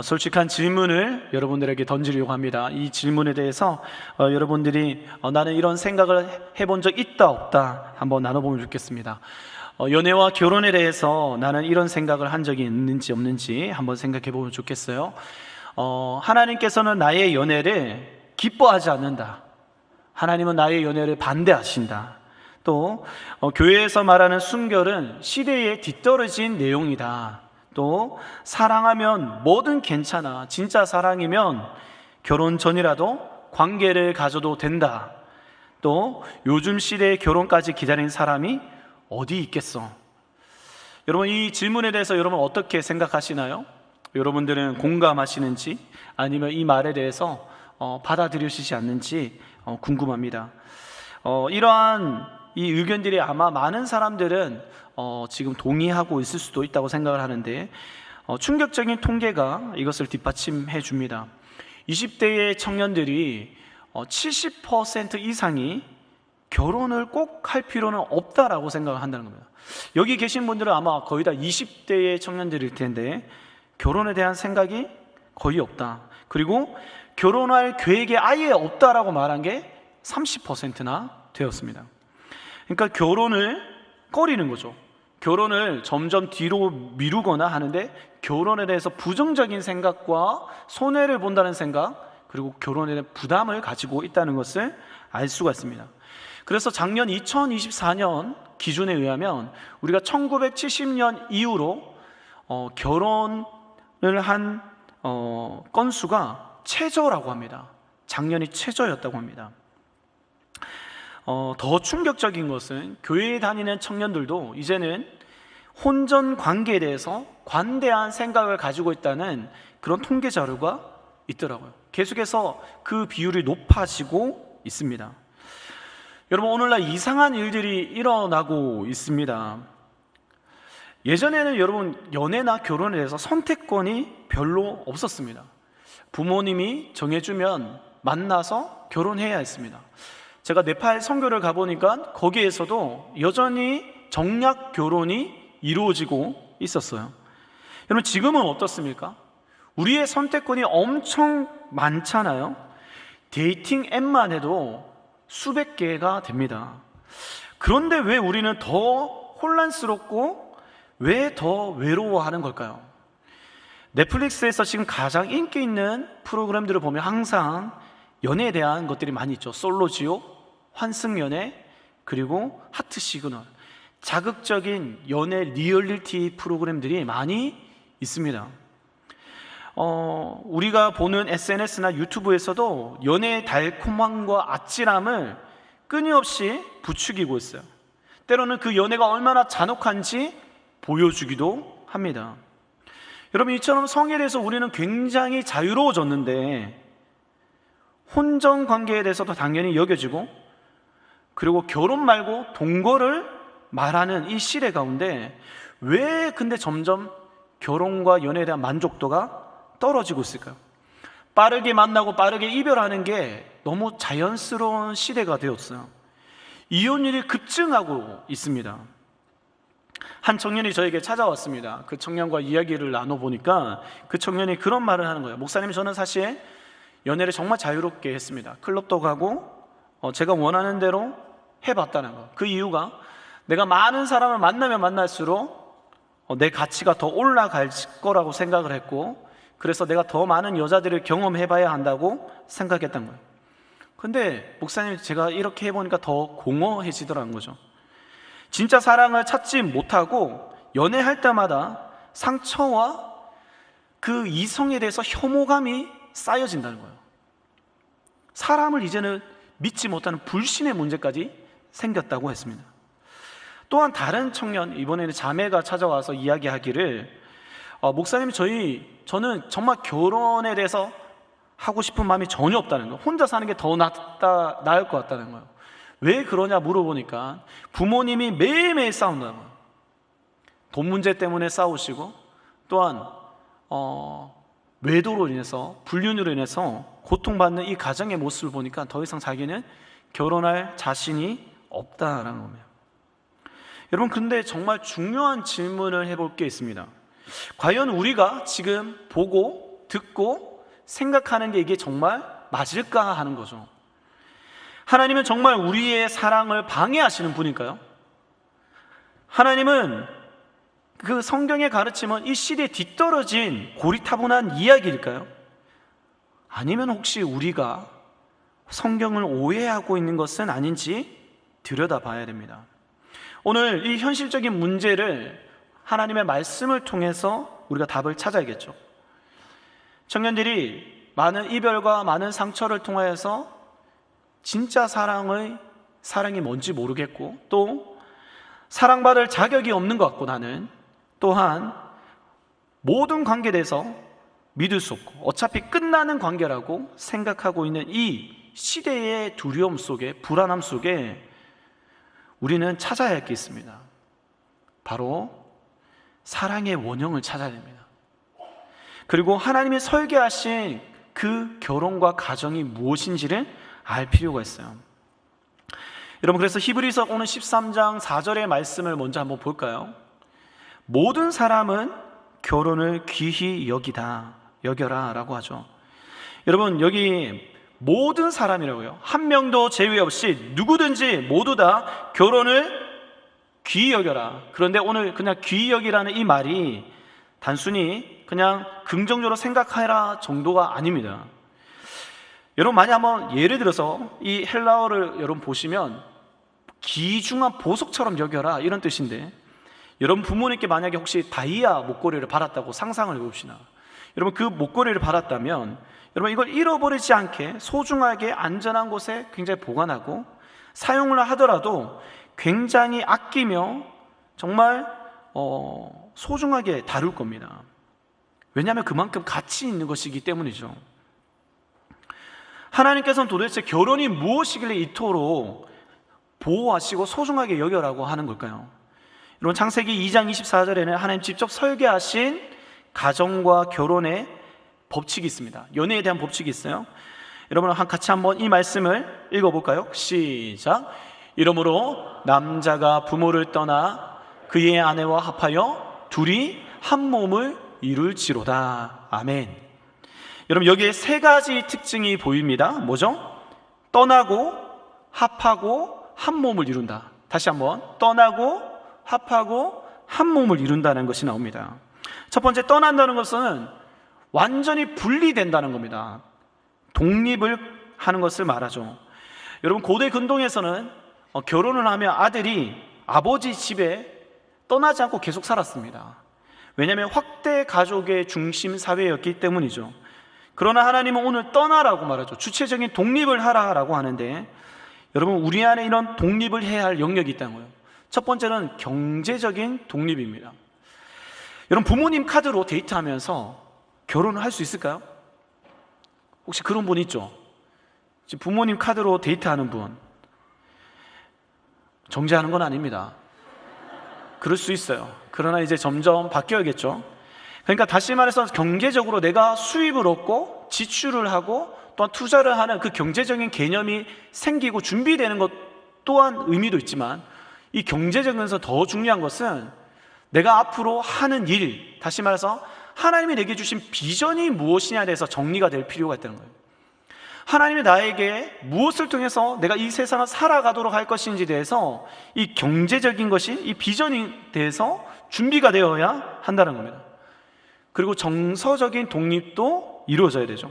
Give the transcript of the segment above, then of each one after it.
솔직한 질문을 여러분들에게 던지려고 합니다. 이 질문에 대해서 여러분들이 나는 이런 생각을 해본 적 있다 없다 한번 나눠보면 좋겠습니다. 연애와 결혼에 대해서 나는 이런 생각을 한 적이 있는지 없는지 한번 생각해 보면 좋겠어요. 하나님께서는 나의 연애를 기뻐하지 않는다. 하나님은 나의 연애를 반대하신다. 또 교회에서 말하는 순결은 시대에 뒤떨어진 내용이다. 또 사랑하면 뭐든 괜찮아. 진짜 사랑이면 결혼 전이라도 관계를 가져도 된다. 또 요즘 시대에 결혼까지 기다리는 사람이 어디 있겠어? 여러분, 이 질문에 대해서 여러분 어떻게 생각하시나요? 여러분들은 공감하시는지 아니면 이 말에 대해서 받아들이시지 않는지 궁금합니다. 이러한 이 의견들이 아마 많은 사람들은 지금 동의하고 있을 수도 있다고 생각을 하는데 충격적인 통계가 이것을 뒷받침해 줍니다. 20대의 청년들이 70% 이상이 결혼을 꼭 할 필요는 없다라고 생각을 한다는 겁니다. 여기 계신 분들은 아마 거의 다 20대의 청년들일 텐데 결혼에 대한 생각이 거의 없다. 그리고 결혼할 계획이 아예 없다라고 말한 게 30%나 되었습니다. 그러니까 결혼을 꺼리는 거죠. 결혼을 점점 뒤로 미루거나 하는데 결혼에 대해서 부정적인 생각과 손해를 본다는 생각, 그리고 결혼에 대한 부담을 가지고 있다는 것을 알 수가 있습니다. 그래서 작년 2024년 기준에 의하면 우리가 1970년 이후로 결혼을 한 건수가 최저라고 합니다. 작년이 최저였다고 합니다. 더 충격적인 것은 교회에 다니는 청년들도 이제는 혼전 관계에 대해서 관대한 생각을 가지고 있다는 그런 통계 자료가 있더라고요. 계속해서 그 비율이 높아지고 있습니다. 여러분, 오늘날 이상한 일들이 일어나고 있습니다. 예전에는 여러분 연애나 결혼에 대해서 선택권이 별로 없었습니다. 부모님이 정해주면 만나서 결혼해야 했습니다. 제가 네팔 선교를 가보니까 거기에서도 여전히 정략 결혼이 이루어지고 있었어요. 여러분, 지금은 어떻습니까? 우리의 선택권이 엄청 많잖아요. 데이팅 앱만 해도 수백 개가 됩니다. 그런데 왜 우리는 더 혼란스럽고 왜 더 외로워하는 걸까요? 넷플릭스에서 지금 가장 인기 있는 프로그램들을 보면 항상 연애에 대한 것들이 많이 있죠. 솔로지옥, 환승연애, 그리고 하트 시그널, 자극적인 연애 리얼리티 프로그램들이 많이 있습니다. 우리가 보는 SNS나 유튜브에서도 연애의 달콤함과 아찔함을 끊임없이 부추기고 있어요. 때로는 그 연애가 얼마나 잔혹한지 보여주기도 합니다. 여러분, 이처럼 성에 대해서 우리는 굉장히 자유로워졌는데 혼전 관계에 대해서도 당연히 여겨지고, 그리고 결혼 말고 동거를 말하는 이 시대 가운데 왜 근데 점점 결혼과 연애에 대한 만족도가 떨어지고 있을까요? 빠르게 만나고 빠르게 이별하는 게 너무 자연스러운 시대가 되었어요. 이혼율이 급증하고 있습니다. 한 청년이 저에게 찾아왔습니다. 그 청년과 이야기를 나눠보니까 그 청년이 그런 말을 하는 거예요. 목사님, 저는 사실 연애를 정말 자유롭게 했습니다. 클럽도 가고 제가 원하는 대로 해봤다는 거. 그 이유가 내가 많은 사람을 만나면 만날수록 내 가치가 더 올라갈 거라고 생각을 했고, 그래서 내가 더 많은 여자들을 경험해봐야 한다고 생각했던 거예요. 근데 목사님, 제가 이렇게 해보니까 더 공허해지더라는 거죠. 진짜 사랑을 찾지 못하고 연애할 때마다 상처와 그 이성에 대해서 혐오감이 쌓여진다는 거예요. 사람을 이제는 믿지 못하는 불신의 문제까지 생겼다고 했습니다. 또한 다른 청년, 이번에는 자매가 찾아와서 이야기하기를 목사님, 저는 정말 결혼에 대해서 하고 싶은 마음이 전혀 없다는 거예요. 혼자 사는 게 더 나을 것 같다는 거예요. 왜 그러냐 물어보니까 부모님이 매일매일 싸운다는 거예요. 돈 문제 때문에 싸우시고, 또한 외도로 인해서, 불륜으로 인해서 고통받는 이 가정의 모습을 보니까 더 이상 자기는 결혼할 자신이 없다라는 겁니다. 여러분, 근데 정말 중요한 질문을 해볼 게 있습니다. 과연 우리가 지금 보고 듣고 생각하는 게 이게 정말 맞을까 하는 거죠. 하나님은 정말 우리의 사랑을 방해하시는 분일까요? 하나님은 그 성경의 가르침은 이 시대에 뒤떨어진 고리타분한 이야기일까요? 아니면 혹시 우리가 성경을 오해하고 있는 것은 아닌지 들여다봐야 됩니다. 오늘 이 현실적인 문제를 하나님의 말씀을 통해서 우리가 답을 찾아야겠죠. 청년들이 많은 이별과 많은 상처를 통하여서 진짜 사랑이 뭔지 모르겠고, 또 사랑받을 자격이 없는 것 같고, 나는 또한 모든 관계에 대해서 믿을 수 없고 어차피 끝나는 관계라고 생각하고 있는 이 시대의 두려움 속에, 불안함 속에 우리는 찾아야 할 게 있습니다. 바로 사랑의 원형을 찾아야 됩니다. 그리고 하나님이 설계하신 그 결혼과 가정이 무엇인지를 알 필요가 있어요. 여러분, 그래서 히브리서 오늘 13장 4절의 말씀을 먼저 한번 볼까요? 모든 사람은 결혼을 귀히 여겨라 라고 하죠. 여러분, 여기 모든 사람이라고요. 한 명도 제외 없이 누구든지 모두 다 결혼을 귀히 여겨라. 그런데 오늘 그냥 귀히 여기라는 이 말이 단순히 그냥 긍정적으로 생각하라 정도가 아닙니다. 여러분, 만약 한번 예를 들어서 이 헬라어를 여러분 보시면 귀중한 보석처럼 여겨라 이런 뜻인데, 여러분 부모님께 만약에 혹시 다이아 목걸이를 받았다고 상상을 해봅시다. 여러분, 그 목걸이를 받았다면 여러분 이걸 잃어버리지 않게 소중하게 안전한 곳에 굉장히 보관하고 사용을 하더라도 굉장히 아끼며 정말 소중하게 다룰 겁니다. 왜냐하면 그만큼 가치 있는 것이기 때문이죠. 하나님께서는 도대체 결혼이 무엇이길래 이토록 보호하시고 소중하게 여겨라고 하는 걸까요? 여러분, 창세기 2장 24절에는 하나님 직접 설계하신 가정과 결혼의 법칙이 있습니다. 연애에 대한 법칙이 있어요. 여러분, 같이 한번 이 말씀을 읽어볼까요? 시작. 이러므로 남자가 부모를 떠나 그의 아내와 합하여 둘이 한 몸을 이룰지로다. 아멘. 여러분, 여기에 세 가지 특징이 보입니다. 뭐죠? 떠나고 합하고 한 몸을 이룬다. 다시 한번, 떠나고 합하고 한 몸을 이룬다는 것이 나옵니다. 첫 번째, 떠난다는 것은 완전히 분리된다는 겁니다. 독립을 하는 것을 말하죠. 여러분, 고대 근동에서는 결혼을 하면 아들이 아버지 집에 떠나지 않고 계속 살았습니다. 왜냐하면 확대 가족의 중심 사회였기 때문이죠. 그러나 하나님은 오늘 떠나라고 말하죠. 주체적인 독립을 하라라고 하는데, 여러분, 우리 안에 이런 독립을 해야 할 영역이 있다는 거예요. 첫 번째는 경제적인 독립입니다. 여러분, 부모님 카드로 데이트하면서 결혼을 할 수 있을까요? 혹시 그런 분 있죠? 지금 부모님 카드로 데이트하는 분, 정죄하는 건 아닙니다. 그럴 수 있어요. 그러나 이제 점점 바뀌어야겠죠. 그러니까 다시 말해서 경제적으로 내가 수입을 얻고 지출을 하고 또한 투자를 하는 그 경제적인 개념이 생기고 준비되는 것 또한 의미도 있지만, 이 경제적인 것에서 더 중요한 것은 내가 앞으로 하는 일, 다시 말해서 하나님이 내게 주신 비전이 무엇이냐에 대해서 정리가 될 필요가 있다는 거예요. 하나님이 나에게 무엇을 통해서 내가 이 세상을 살아가도록 할 것인지에 대해서 이 경제적인 것이, 이 비전에 대해서 준비가 되어야 한다는 겁니다. 그리고 정서적인 독립도 이루어져야 되죠.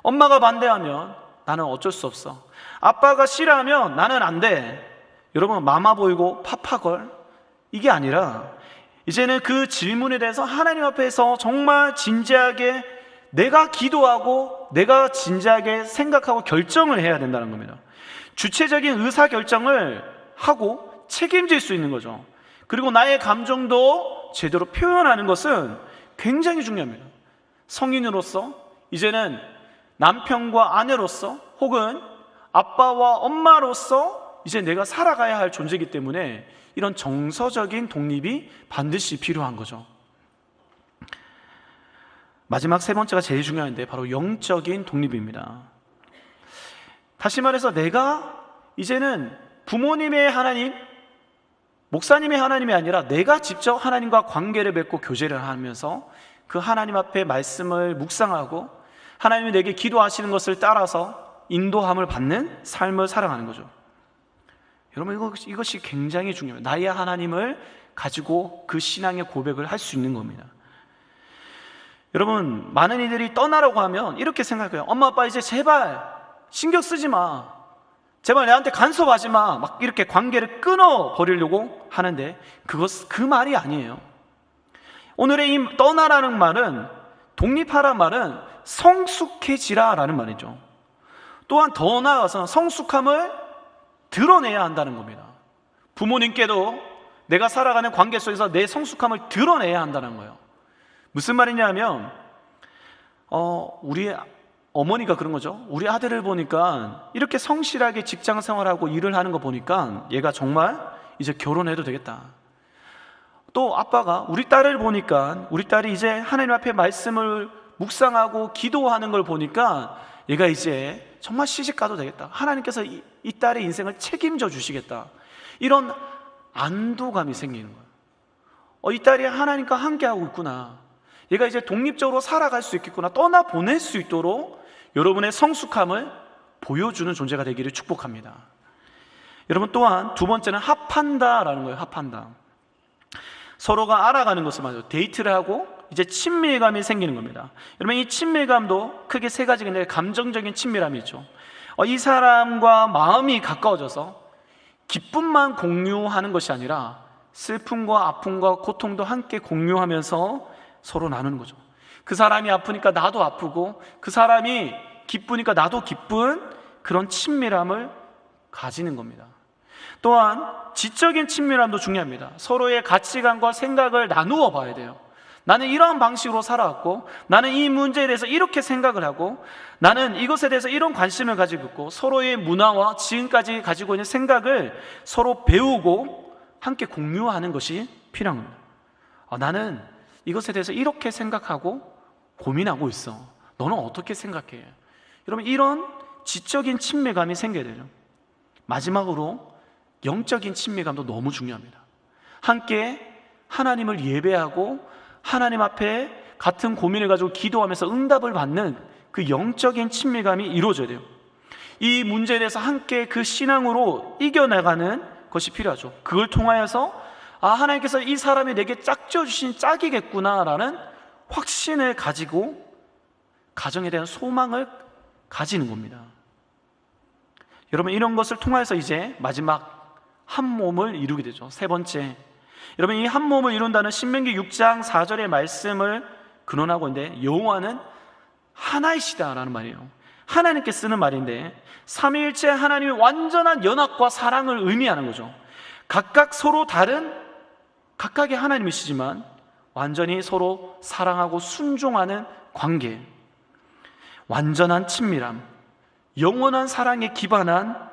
엄마가 반대하면 나는 어쩔 수 없어. 아빠가 싫어하면 나는 안 돼. 여러분, 마마 보이고 파파걸 이게 아니라 이제는 그 질문에 대해서 하나님 앞에서 정말 진지하게 내가 기도하고 내가 진지하게 생각하고 결정을 해야 된다는 겁니다. 주체적인 의사결정을 하고 책임질 수 있는 거죠. 그리고 나의 감정도 제대로 표현하는 것은 굉장히 중요합니다. 성인으로서, 이제는 남편과 아내로서, 혹은 아빠와 엄마로서 이제 내가 살아가야 할 존재이기 때문에 이런 정서적인 독립이 반드시 필요한 거죠. 마지막 세 번째가 제일 중요한데 바로 영적인 독립입니다. 다시 말해서 내가 이제는 부모님의 하나님, 목사님의 하나님이 아니라 내가 직접 하나님과 관계를 맺고 교제를 하면서 그 하나님 앞에 말씀을 묵상하고 하나님이 내게 기도하시는 것을 따라서 인도함을 받는 삶을 살아가는 거죠. 여러분, 이것이 굉장히 중요해요. 나의 하나님을 가지고 그 신앙의 고백을 할 수 있는 겁니다. 여러분, 많은 이들이 떠나라고 하면 이렇게 생각해요. 엄마 아빠 이제 제발 신경 쓰지 마, 제발 내한테 간섭하지 마, 막 이렇게 관계를 끊어버리려고 하는데 그 말이 아니에요. 오늘의 이 떠나라는 말은, 독립하라는 말은 성숙해지라라는 말이죠. 또한 더 나아가서 성숙함을 드러내야 한다는 겁니다. 부모님께도 내가 살아가는 관계 속에서 내 성숙함을 드러내야 한다는 거예요. 무슨 말이냐면 우리 어머니가 그런 거죠. 우리 아들을 보니까 이렇게 성실하게 직장 생활하고 일을 하는 거 보니까 얘가 정말 이제 결혼해도 되겠다. 또 아빠가 우리 딸을 보니까 우리 딸이 이제 하나님 앞에 말씀을 묵상하고 기도하는 걸 보니까 얘가 이제 정말 시집 가도 되겠다. 하나님께서 이 딸의 인생을 책임져 주시겠다. 이런 안도감이 생기는 거예요. 이 딸이 하나님과 함께하고 있구나. 얘가 이제 독립적으로 살아갈 수 있겠구나. 떠나보낼 수 있도록 여러분의 성숙함을 보여주는 존재가 되기를 축복합니다. 여러분, 또한 두 번째는 합한다라는 거예요. 합한다. 서로가 알아가는 것을 말이죠. 데이트를 하고 이제 친밀감이 생기는 겁니다. 여러분, 이 친밀감도 크게 세 가지가 있는데 감정적인 친밀함이 있죠. 이 사람과 마음이 가까워져서 기쁨만 공유하는 것이 아니라 슬픔과 아픔과 고통도 함께 공유하면서 서로 나누는 거죠. 그 사람이 아프니까 나도 아프고 그 사람이 기쁘니까 나도 기쁜 그런 친밀함을 가지는 겁니다. 또한 지적인 친밀함도 중요합니다. 서로의 가치관과 생각을 나누어 봐야 돼요. 나는 이러한 방식으로 살아왔고, 나는 이 문제에 대해서 이렇게 생각을 하고, 나는 이것에 대해서 이런 관심을 가지고 있고, 서로의 문화와 지금까지 가지고 있는 생각을 서로 배우고 함께 공유하는 것이 필요한 겁니다. 나는 이것에 대해서 이렇게 생각하고 고민하고 있어. 너는 어떻게 생각해? 여러분, 이런 지적인 친밀감이 생겨야 되죠. 마지막으로 영적인 친밀감도 너무 중요합니다. 함께 하나님을 예배하고 하나님 앞에 같은 고민을 가지고 기도하면서 응답을 받는 그 영적인 친밀감이 이루어져야 돼요. 이 문제에 대해서 함께 그 신앙으로 이겨나가는 것이 필요하죠. 그걸 통하여서 하나님께서 이 사람이 내게 짝지어 주신 짝이겠구나라는 확신을 가지고 가정에 대한 소망을 가지는 겁니다. 여러분, 이런 것을 통해서 이제 마지막 한 몸을 이루게 되죠. 세 번째, 여러분, 이 한 몸을 이룬다는 신명기 6장 4절의 말씀을 근원하고 있는데, 여호와는 하나이시다라는 말이에요. 하나님께 쓰는 말인데 삼위일체 하나님의 완전한 연합과 사랑을 의미하는 거죠. 각각 서로 다른 각각의 하나님이시지만 완전히 서로 사랑하고 순종하는 관계, 완전한 친밀함, 영원한 사랑에 기반한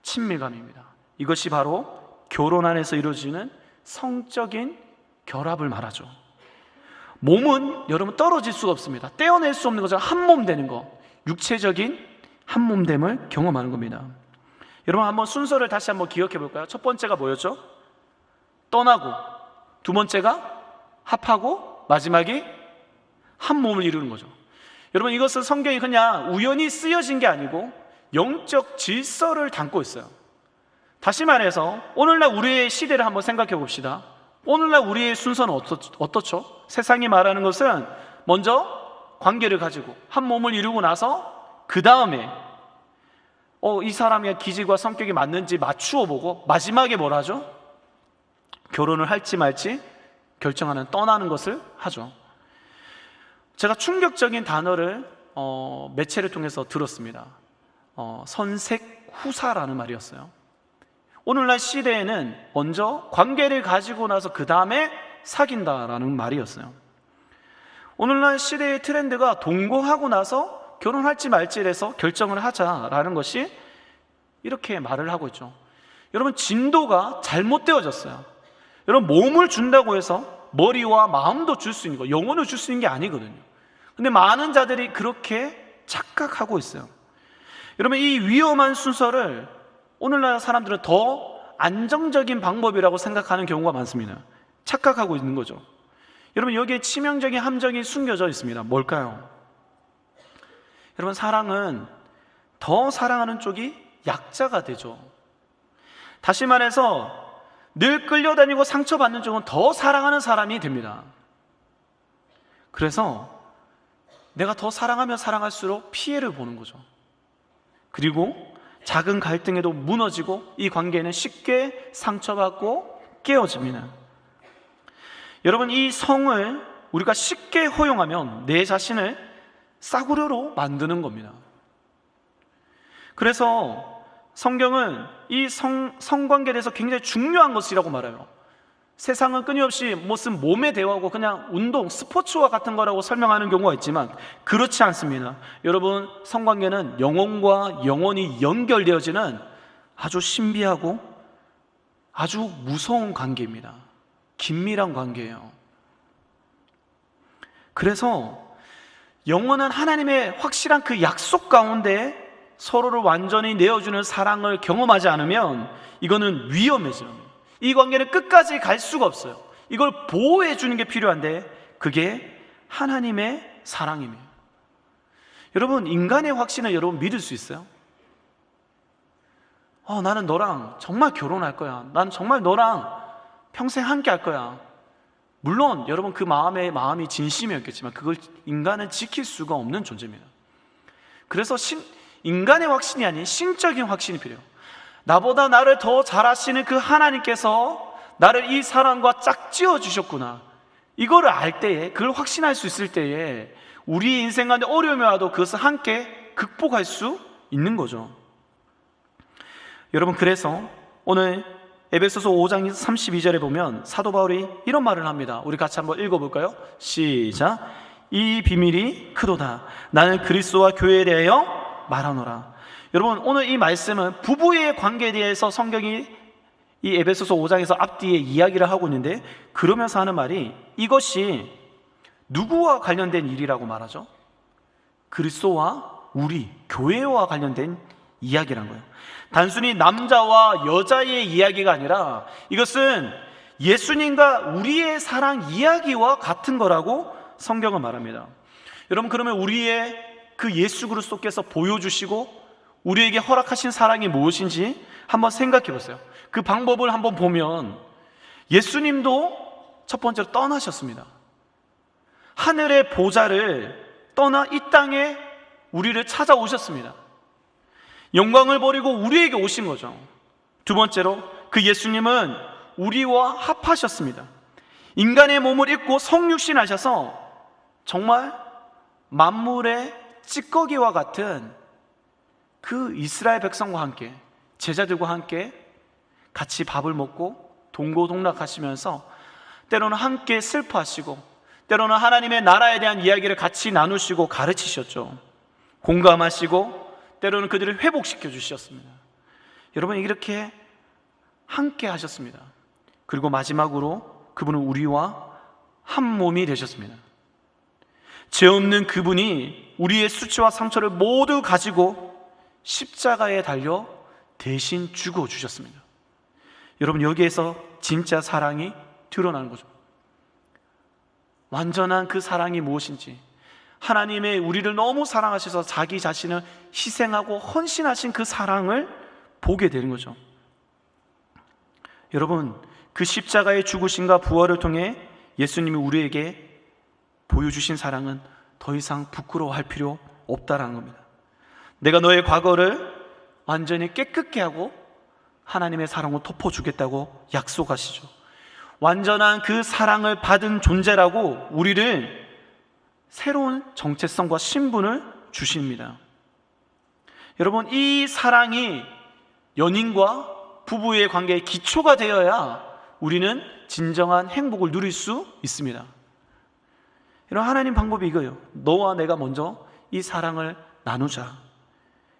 친밀감입니다. 이것이 바로 결혼 안에서 이루어지는 성적인 결합을 말하죠. 몸은 여러분 떨어질 수가 없습니다. 떼어낼 수 없는 거죠. 한 몸 되는 거, 육체적인 한 몸됨을 경험하는 겁니다. 여러분, 한번 순서를 다시 한번 기억해 볼까요? 첫 번째가 뭐였죠? 떠나고, 두 번째가 합하고, 마지막이 한 몸을 이루는 거죠. 여러분, 이것은 성경이 그냥 우연히 쓰여진 게 아니고 영적 질서를 담고 있어요. 다시 말해서 오늘날 우리의 시대를 한번 생각해 봅시다. 오늘날 우리의 순서는 어떻죠? 세상이 말하는 것은 먼저 관계를 가지고 한 몸을 이루고 나서 그 다음에 이 사람의 기질과 성격이 맞는지 맞추어 보고 마지막에 뭘 하죠? 결혼을 할지 말지 결정하는, 떠나는 것을 하죠. 제가 충격적인 단어를 매체를 통해서 들었습니다. 선색후사라는 말이었어요. 오늘날 시대에는 먼저 관계를 가지고 나서 그 다음에 사귄다라는 말이었어요. 오늘날 시대의 트렌드가 동거하고 나서 결혼할지 말지에서 결정을 하자라는 것이 이렇게 말을 하고 있죠. 여러분, 진도가 잘못되어졌어요. 여러분, 몸을 준다고 해서 머리와 마음도 줄 수 있는 거, 영혼을 줄 수 있는 게 아니거든요. 근데 많은 자들이 그렇게 착각하고 있어요. 여러분, 이 위험한 순서를 오늘날 사람들은 더 안정적인 방법이라고 생각하는 경우가 많습니다. 착각하고 있는 거죠. 여러분, 여기에 치명적인 함정이 숨겨져 있습니다. 뭘까요? 여러분, 사랑은 더 사랑하는 쪽이 약자가 되죠. 다시 말해서 늘 끌려다니고 상처받는 쪽은 더 사랑하는 사람이 됩니다. 그래서 내가 더 사랑하면 사랑할수록 피해를 보는 거죠. 그리고 작은 갈등에도 무너지고 이 관계는 쉽게 상처받고 깨어집니다. 여러분, 이 성을 우리가 쉽게 허용하면 내 자신을 싸구려로 만드는 겁니다. 그래서 성경은 이 성관계에 대해서 굉장히 중요한 것이라고 말해요. 세상은 끊임없이 무슨 몸의 대화고 그냥 운동, 스포츠와 같은 거라고 설명하는 경우가 있지만 그렇지 않습니다. 여러분, 성관계는 영혼과 영혼이 연결되어지는 아주 신비하고 아주 무서운 관계입니다. 긴밀한 관계예요. 그래서 영원한 하나님의 확실한 그 약속 가운데 서로를 완전히 내어주는 사랑을 경험하지 않으면 이거는 위험해져요. 이 관계는 끝까지 갈 수가 없어요. 이걸 보호해 주는 게 필요한데 그게 하나님의 사랑입니다. 여러분, 인간의 확신을 여러분 믿을 수 있어요? 나는 너랑 정말 결혼할 거야. 나는 정말 너랑 평생 함께 할 거야. 물론 여러분, 그 마음이 진심이었겠지만 그걸 인간은 지킬 수가 없는 존재입니다. 그래서 인간의 확신이 아닌 신적인 확신이 필요해요. 나보다 나를 더 잘 아시는 그 하나님께서 나를 이 사람과 짝지어 주셨구나, 이거를 알 때에, 그걸 확신할 수 있을 때에 우리 인생 가운데 어려움이 와도 그것을 함께 극복할 수 있는 거죠. 여러분, 그래서 오늘 에베소서 5장 32절에 보면 사도 바울이 이런 말을 합니다. 우리 같이 한번 읽어볼까요? 시작. 이 비밀이 크도다. 나는 그리스도와 교회에 대하여 말하노라. 여러분, 오늘 이 말씀은 부부의 관계에 대해서 성경이 이 에베소서 5장에서 앞뒤에 이야기를 하고 있는데, 그러면서 하는 말이 이것이 누구와 관련된 일이라고 말하죠? 그리스도와 우리 교회와 관련된 이야기란 거예요. 단순히 남자와 여자의 이야기가 아니라 이것은 예수님과 우리의 사랑 이야기와 같은 거라고 성경은 말합니다. 여러분, 그러면 우리의 그 예수 그리스도께서 보여주시고 우리에게 허락하신 사랑이 무엇인지 한번 생각해 보세요. 그 방법을 한번 보면 예수님도 첫 번째로 떠나셨습니다. 하늘의 보좌를 떠나 이 땅에 우리를 찾아오셨습니다. 영광을 버리고 우리에게 오신 거죠. 두 번째로, 그 예수님은 우리와 합하셨습니다. 인간의 몸을 입고 성육신 하셔서 정말 만물의 찌꺼기와 같은 그 이스라엘 백성과 함께, 제자들과 함께 같이 밥을 먹고 동고동락하시면서 때로는 함께 슬퍼하시고 때로는 하나님의 나라에 대한 이야기를 같이 나누시고 가르치셨죠. 공감하시고 때로는 그들을 회복시켜 주셨습니다. 여러분, 이렇게 함께 하셨습니다. 그리고 마지막으로 그분은 우리와 한 몸이 되셨습니다. 죄 없는 그분이 우리의 수치와 상처를 모두 가지고 십자가에 달려 대신 죽어 주셨습니다. 여러분, 여기에서 진짜 사랑이 드러나는 거죠. 완전한 그 사랑이 무엇인지, 하나님의 우리를 너무 사랑하셔서 자기 자신을 희생하고 헌신하신 그 사랑을 보게 되는 거죠. 여러분, 그 십자가의 죽으심과 부활을 통해 예수님이 우리에게 보여주신 사랑은 더 이상 부끄러워할 필요 없다라는 겁니다. 내가 너의 과거를 완전히 깨끗게 하고 하나님의 사랑으로 덮어주겠다고 약속하시죠. 완전한 그 사랑을 받은 존재라고 우리를 새로운 정체성과 신분을 주십니다. 여러분, 이 사랑이 연인과 부부의 관계의 기초가 되어야 우리는 진정한 행복을 누릴 수 있습니다. 이런 하나님 방법이 이거예요. 너와 내가 먼저 이 사랑을 나누자.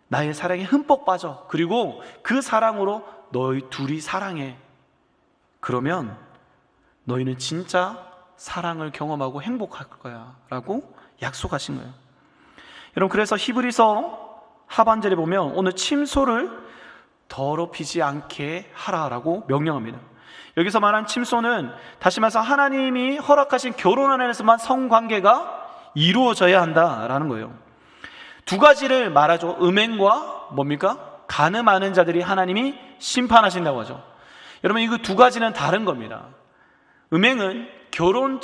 나의 사랑에 흠뻑 빠져. 그리고 그 사랑으로 너희 둘이 사랑해. 그러면 너희는 진짜 사랑을 경험하고 행복할 거야 라고 약속하신 거예요. 여러분, 그래서 히브리서 하반절에 보면 오늘 침소를 더럽히지 않게 하라라고 명령합니다. 여기서 말한 침소는 다시 말해서 하나님이 허락하신 결혼 안에서만 성관계가 이루어져야 한다라는 거예요. 두 가지를 말하죠. 음행과 뭡니까? 간음하는 자들이 하나님이 심판하신다고 하죠. 여러분, 이거 두 가지는 다른 겁니다. 음행은 결혼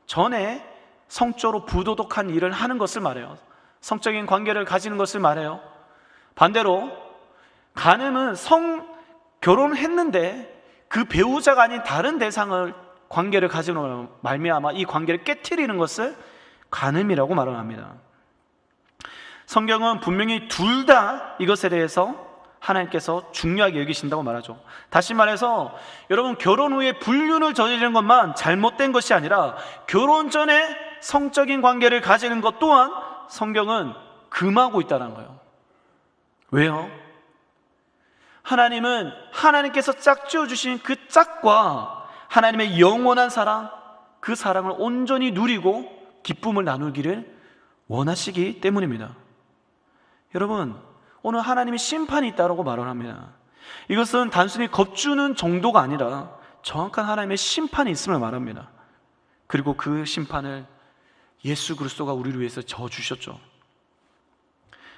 전에 성적으로 부도덕한 일을 하는 것을 말해요. 성적인 관계를 가지는 것을 말해요. 반대로 간음은 결혼했는데 그 배우자가 아닌 다른 대상을 관계를 가지는 말미암아 이 관계를 깨트리는 것을 간음이라고 말을 합니다. 성경은 분명히 둘 다 이것에 대해서 하나님께서 중요하게 여기신다고 말하죠. 다시 말해서 여러분, 결혼 후에 불륜을 저지르는 것만 잘못된 것이 아니라 결혼 전에 성적인 관계를 가지는 것 또한 성경은 금하고 있다는 거예요. 왜요? 하나님은 하나님께서 짝지어 주신 그 짝과 하나님의 영원한 사랑, 그 사랑을 온전히 누리고 기쁨을 나누기를 원하시기 때문입니다. 여러분, 오늘 하나님이 심판이 있다고 말을 합니다. 이것은 단순히 겁주는 정도가 아니라 정확한 하나님의 심판이 있음을 말합니다. 그리고 그 심판을 예수 그리스도가 우리를 위해서 져주셨죠.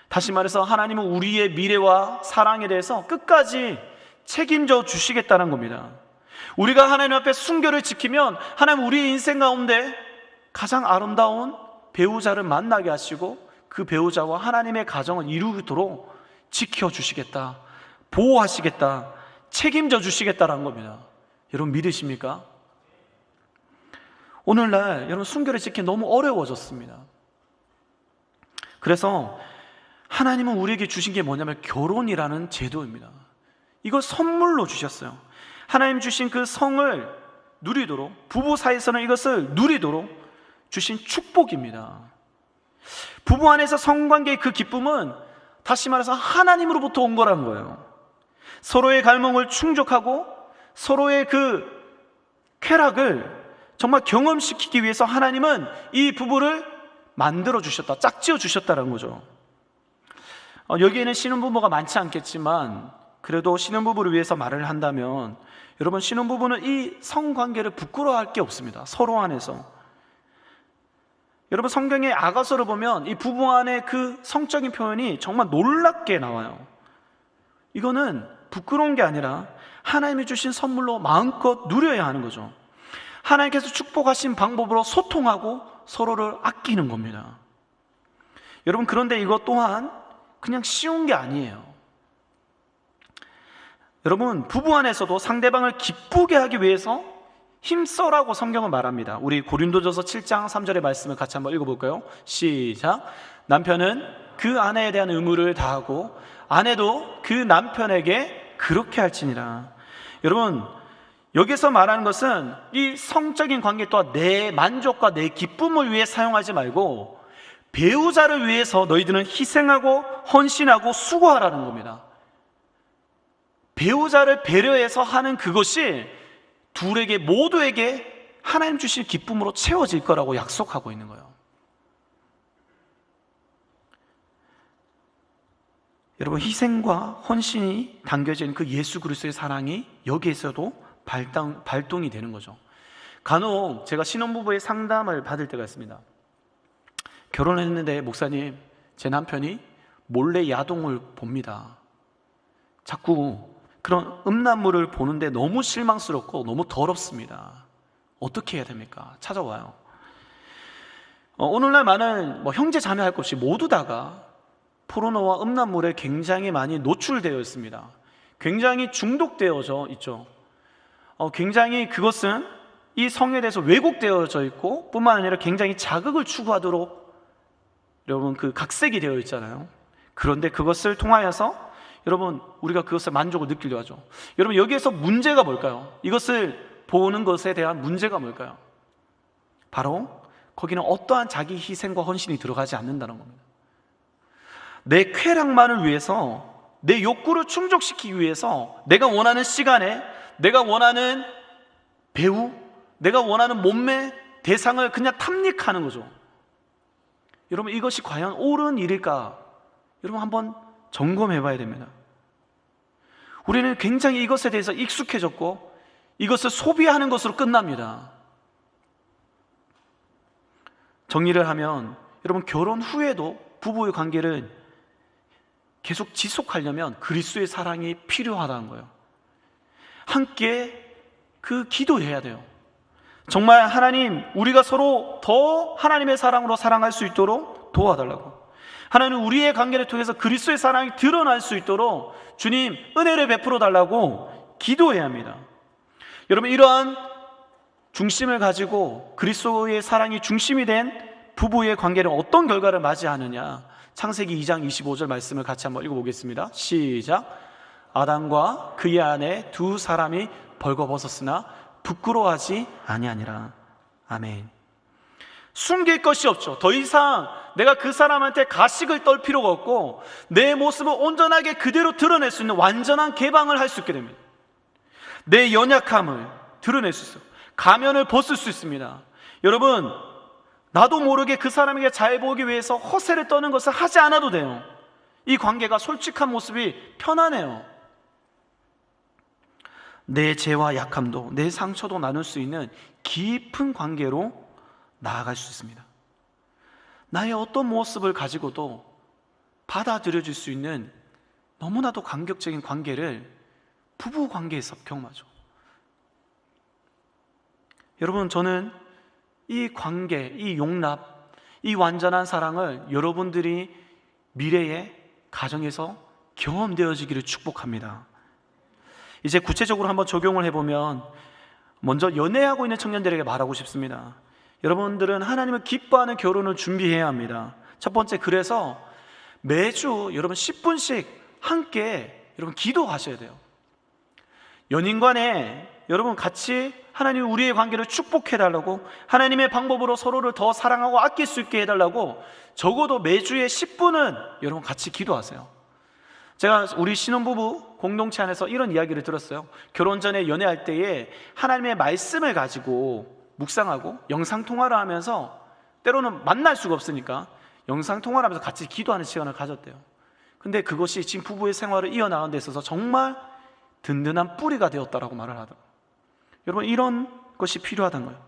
다시 말해서 하나님은 우리의 미래와 사랑에 대해서 끝까지 책임져 주시겠다는 겁니다. 우리가 하나님 앞에 순결을 지키면 하나님 우리의 인생 가운데 가장 아름다운 배우자를 만나게 하시고 그 배우자와 하나님의 가정을 이루도록 지켜주시겠다, 보호하시겠다, 책임져 주시겠다라는 겁니다. 여러분, 믿으십니까? 오늘날 여러분, 순결을 지키기 너무 어려워졌습니다. 그래서 하나님은 우리에게 주신 게 뭐냐면 결혼이라는 제도입니다. 이걸 선물로 주셨어요. 하나님 주신 그 성을 누리도록, 부부 사이에서는 이것을 누리도록 주신 축복입니다. 부부 안에서 성관계의 그 기쁨은 다시 말해서 하나님으로부터 온 거라는 거예요. 서로의 갈망을 충족하고 서로의 그 쾌락을 정말 경험시키기 위해서 하나님은 이 부부를 만들어 주셨다, 짝지어 주셨다는 거죠. 여기에는 신혼부부가 많지 않겠지만 그래도 신혼부부를 위해서 말을 한다면 여러분, 신혼부부는 이 성관계를 부끄러워할 게 없습니다. 서로 안에서. 여러분, 성경의 아가서를 보면 이 부부 안의 그 성적인 표현이 정말 놀랍게 나와요. 이거는 부끄러운 게 아니라 하나님이 주신 선물로 마음껏 누려야 하는 거죠. 하나님께서 축복하신 방법으로 소통하고 서로를 아끼는 겁니다. 여러분, 그런데 이것 또한 그냥 쉬운 게 아니에요. 여러분, 부부 안에서도 상대방을 기쁘게 하기 위해서 힘써라고 성경은 말합니다. 우리 고린도전서 7장 3절의 말씀을 같이 한번 읽어볼까요? 시작. 남편은 그 아내에 대한 의무를 다하고 아내도 그 남편에게 그렇게 할지니라. 여러분, 여기서 말하는 것은 이 성적인 관계 또한 내 만족과 내 기쁨을 위해 사용하지 말고 배우자를 위해서 너희들은 희생하고 헌신하고 수고하라는 겁니다. 배우자를 배려해서 하는 그것이 둘에게 모두에게 하나님 주신 기쁨으로 채워질 거라고 약속하고 있는 거예요. 여러분, 희생과 헌신이 담겨진 그 예수 그리스도의 사랑이 여기에서도 발동이 되는 거죠. 간혹 제가 신혼부부의 상담을 받을 때가 있습니다. 결혼했는데 목사님, 제 남편이 몰래 야동을 봅니다. 자꾸 그런 음란물을 보는데 너무 실망스럽고 너무 더럽습니다. 어떻게 해야 됩니까? 찾아와요. 오늘날 많은 형제 자매 할 것 없이 모두 다가 포르노와 음란물에 굉장히 많이 노출되어 있습니다. 굉장히 중독되어져 있죠. 굉장히 그것은 이 성에 대해서 왜곡되어져 있고 뿐만 아니라 굉장히 자극을 추구하도록 여러분 그 각색이 되어 있잖아요. 그런데 그것을 통하여서 여러분 우리가 그것을 만족을 느끼려 하죠. 여러분, 여기에서 문제가 뭘까요? 이것을 보는 것에 대한 문제가 뭘까요? 바로 거기는 어떠한 자기 희생과 헌신이 들어가지 않는다는 겁니다. 내 쾌락만을 위해서, 내 욕구를 충족시키기 위해서 내가 원하는 시간에, 내가 원하는 배우, 내가 원하는 몸매, 대상을 그냥 탐닉하는 거죠. 여러분, 이것이 과연 옳은 일일까? 여러분, 한번 점검해 봐야 됩니다. 우리는 굉장히 이것에 대해서 익숙해졌고 이것을 소비하는 것으로 끝납니다. 정리를 하면 여러분, 결혼 후에도 부부의 관계를 계속 지속하려면 그리스도의 사랑이 필요하다는 거예요. 함께 기도해야 돼요. 정말 하나님, 우리가 서로 더 하나님의 사랑으로 사랑할 수 있도록 도와달라고. 하나님, 우리의 관계를 통해서 그리스도의 사랑이 드러날 수 있도록 주님 은혜를 베풀어 달라고 기도해야 합니다. 여러분, 이러한 중심을 가지고 그리스도의 사랑이 중심이 된 부부의 관계는 어떤 결과를 맞이하느냐, 창세기 2장 25절 말씀을 같이 한번 읽어보겠습니다. 시작. 아담과 그의 아내 두 사람이 벌거벗었으나 부끄러워하지 아니하니라. 아멘. 숨길 것이 없죠. 더 이상 내가 그 사람한테 가식을 떨 필요가 없고 내 모습을 온전하게 그대로 드러낼 수 있는 완전한 개방을 할 수 있게 됩니다. 내 연약함을 드러낼 수 있어요. 가면을 벗을 수 있습니다. 여러분, 나도 모르게 그 사람에게 잘 보이기 위해서 허세를 떠는 것을 하지 않아도 돼요. 이 관계가 솔직한 모습이 편안해요. 내 죄와 약함도, 내 상처도 나눌 수 있는 깊은 관계로 나아갈 수 있습니다. 나의 어떤 모습을 가지고도 받아들여질 수 있는 너무나도 감격적인 관계를 부부 관계에서 경험하죠. 여러분, 저는 이 관계, 이 용납, 이 완전한 사랑을 여러분들이 미래의 가정에서 경험되어지기를 축복합니다. 이제 구체적으로 한번 적용을 해보면, 먼저 연애하고 있는 청년들에게 말하고 싶습니다. 여러분들은 하나님을 기뻐하는 결혼을 준비해야 합니다. 첫 번째, 그래서 매주 여러분 10분씩 함께 여러분 기도하셔야 돼요. 연인 간에 여러분 같이 하나님 우리의 관계를 축복해달라고, 하나님의 방법으로 서로를 더 사랑하고 아낄 수 있게 해달라고 적어도 매주에 10분은 여러분 같이 기도하세요. 제가 우리 신혼부부 공동체 안에서 이런 이야기를 들었어요. 결혼 전에 연애할 때에 하나님의 말씀을 가지고 묵상하고 영상통화를 하면서, 때로는 만날 수가 없으니까 영상통화를 하면서 같이 기도하는 시간을 가졌대요. 근데 그것이 지금 부부의 생활을 이어나가는 데 있어서 정말 든든한 뿌리가 되었다라고 말을 하더라고요. 여러분, 이런 것이 필요하다는 거예요.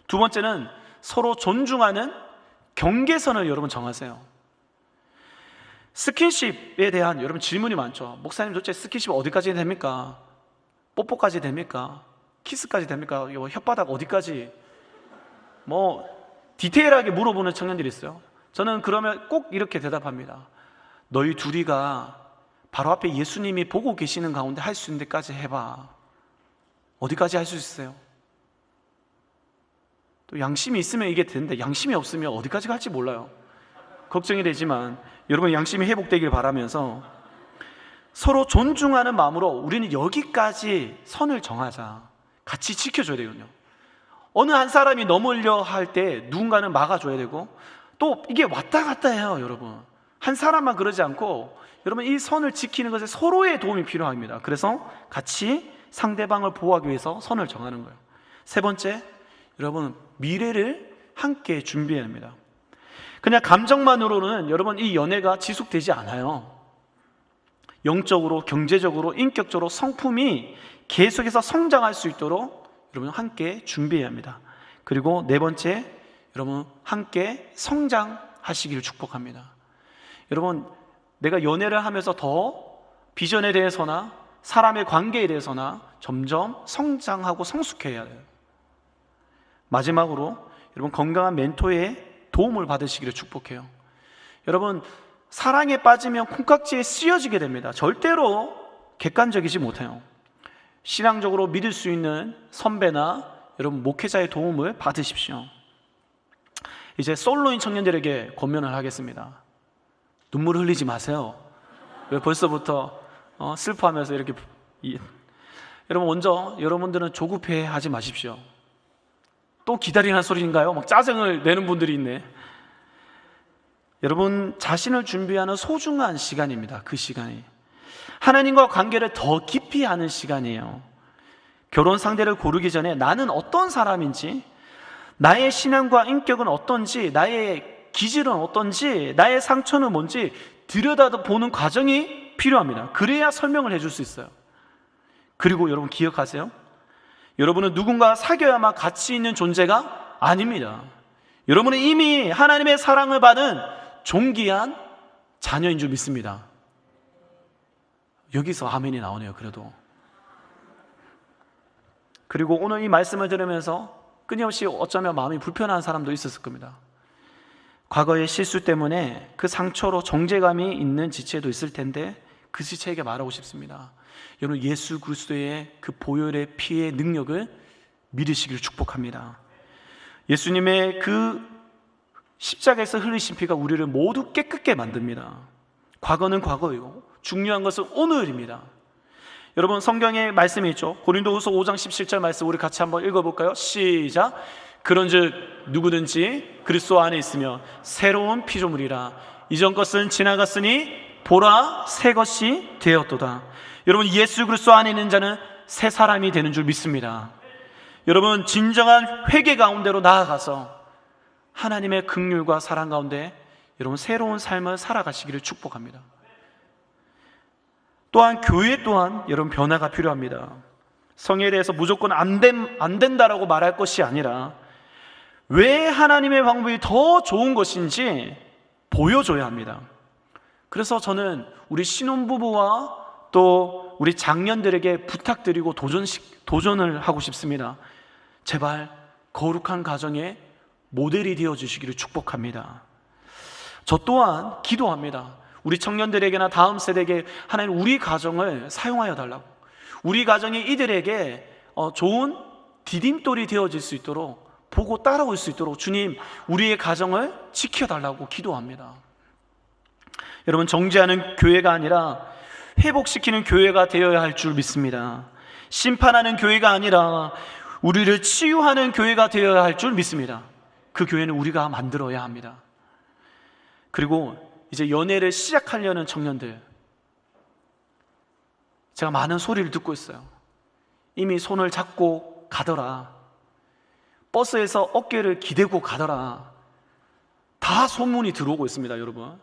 두 번째는 서로 존중하는 경계선을 여러분 정하세요. 스킨십에 대한 여러분 질문이 많죠. 목사님, 도대체 스킨십 어디까지 됩니까? 뽀뽀까지 됩니까? 키스까지 됩니까? 혓바닥 어디까지? 디테일하게 물어보는 청년들이 있어요. 저는 그러면 꼭 이렇게 대답합니다. 너희 둘이가 바로 앞에 예수님이 보고 계시는 가운데 할 수 있는 데까지 해봐. 어디까지 할 수 있어요? 또 양심이 있으면 이게 되는데 양심이 없으면 어디까지 갈지 몰라요. 걱정이 되지만 여러분, 양심이 회복되길 바라면서 서로 존중하는 마음으로 우리는 여기까지 선을 정하자. 같이 지켜줘야 되거든요. 어느 한 사람이 넘으려 할 때 누군가는 막아줘야 되고, 또 이게 왔다 갔다 해요. 여러분, 한 사람만 그러지 않고 여러분, 이 선을 지키는 것에 서로의 도움이 필요합니다. 그래서 같이 상대방을 보호하기 위해서 선을 정하는 거예요. 세 번째, 여러분, 미래를 함께 준비해야 합니다. 그냥 감정만으로는 여러분 이 연애가 지속되지 않아요. 영적으로, 경제적으로, 인격적으로 성품이 계속해서 성장할 수 있도록 여러분 함께 준비해야 합니다. 그리고 네 번째, 여러분 함께 성장하시기를 축복합니다. 여러분, 내가 연애를 하면서 더 비전에 대해서나 사람의 관계에 대해서나 점점 성장하고 성숙해야 해요. 마지막으로 여러분, 건강한 멘토의 도움을 받으시기를 축복해요. 여러분, 사랑에 빠지면 콩깍지에 쓰여지게 됩니다. 절대로 객관적이지 못해요. 신앙적으로 믿을 수 있는 선배나 여러분 목회자의 도움을 받으십시오. 이제 솔로인 청년들에게 권면을 하겠습니다. 눈물 흘리지 마세요. 왜 벌써부터 슬퍼하면서 이렇게 여러분, 먼저 여러분들은 조급해 하지 마십시오. 또 기다리는 소리인가요? 막 짜증을 내는 분들이 있네. 여러분, 자신을 준비하는 소중한 시간입니다. 그 시간이 하나님과 관계를 더 깊이 하는 시간이에요. 결혼 상대를 고르기 전에 나는 어떤 사람인지, 나의 신앙과 인격은 어떤지, 나의 기질은 어떤지, 나의 상처는 뭔지 들여다보는 과정이 필요합니다. 그래야 설명을 해줄 수 있어요. 그리고 여러분 기억하세요? 여러분은 누군가 사귀어야만 가치 있는 존재가 아닙니다. 여러분은 이미 하나님의 사랑을 받은 존귀한 자녀인 줄 믿습니다. 여기서 아멘이 나오네요. 그리고 오늘 이 말씀을 들으면서 끊임없이 어쩌면 마음이 불편한 사람도 있었을 겁니다. 과거의 실수 때문에 그 상처로 정죄감이 있는 지체도 있을 텐데 그 지체에게 말하고 싶습니다. 여러분, 예수 그리스도의 그 보혈의 피의 능력을 믿으시기를 축복합니다. 예수님의 그 십자가에서 흘리신 피가 우리를 모두 깨끗게 만듭니다. 과거는 과거이고 중요한 것은 오늘입니다. 여러분, 성경에 말씀이 있죠. 고린도후서 5장 17절 말씀 우리 같이 한번 읽어볼까요? 시작. 그런즉 누구든지 그리스도 안에 있으며 새로운 피조물이라. 이전 것은 지나갔으니 보라 새 것이 되었도다. 여러분, 예수 그리스도 안에 있는 자는 새 사람이 되는 줄 믿습니다. 여러분, 진정한 회개 가운데로 나아가서 하나님의 긍휼과 사랑 가운데 여러분 새로운 삶을 살아가시기를 축복합니다. 또한 교회 또한 여러분 변화가 필요합니다. 성에 대해서 무조건 안 된다라고 말할 것이 아니라 왜 하나님의 방법이 더 좋은 것인지 보여줘야 합니다. 그래서 저는 우리 신혼부부와 또 우리 장년들에게 부탁드리고 도전을 하고 싶습니다. 제발 거룩한 가정의 모델이 되어주시기를 축복합니다. 저 또한 기도합니다. 우리 청년들에게나 다음 세대에게 하나님 우리 가정을 사용하여 달라고, 우리 가정이 이들에게 좋은 디딤돌이 되어질 수 있도록, 보고 따라올 수 있도록 주님 우리의 가정을 지켜달라고 기도합니다. 여러분, 정죄하는 교회가 아니라 회복시키는 교회가 되어야 할 줄 믿습니다. 심판하는 교회가 아니라 우리를 치유하는 교회가 되어야 할 줄 믿습니다. 그 교회는 우리가 만들어야 합니다. 그리고 이제 연애를 시작하려는 청년들, 제가 많은 소리를 듣고 있어요. 이미 손을 잡고 가더라, 버스에서 어깨를 기대고 가더라, 다 소문이 들어오고 있습니다. 여러분,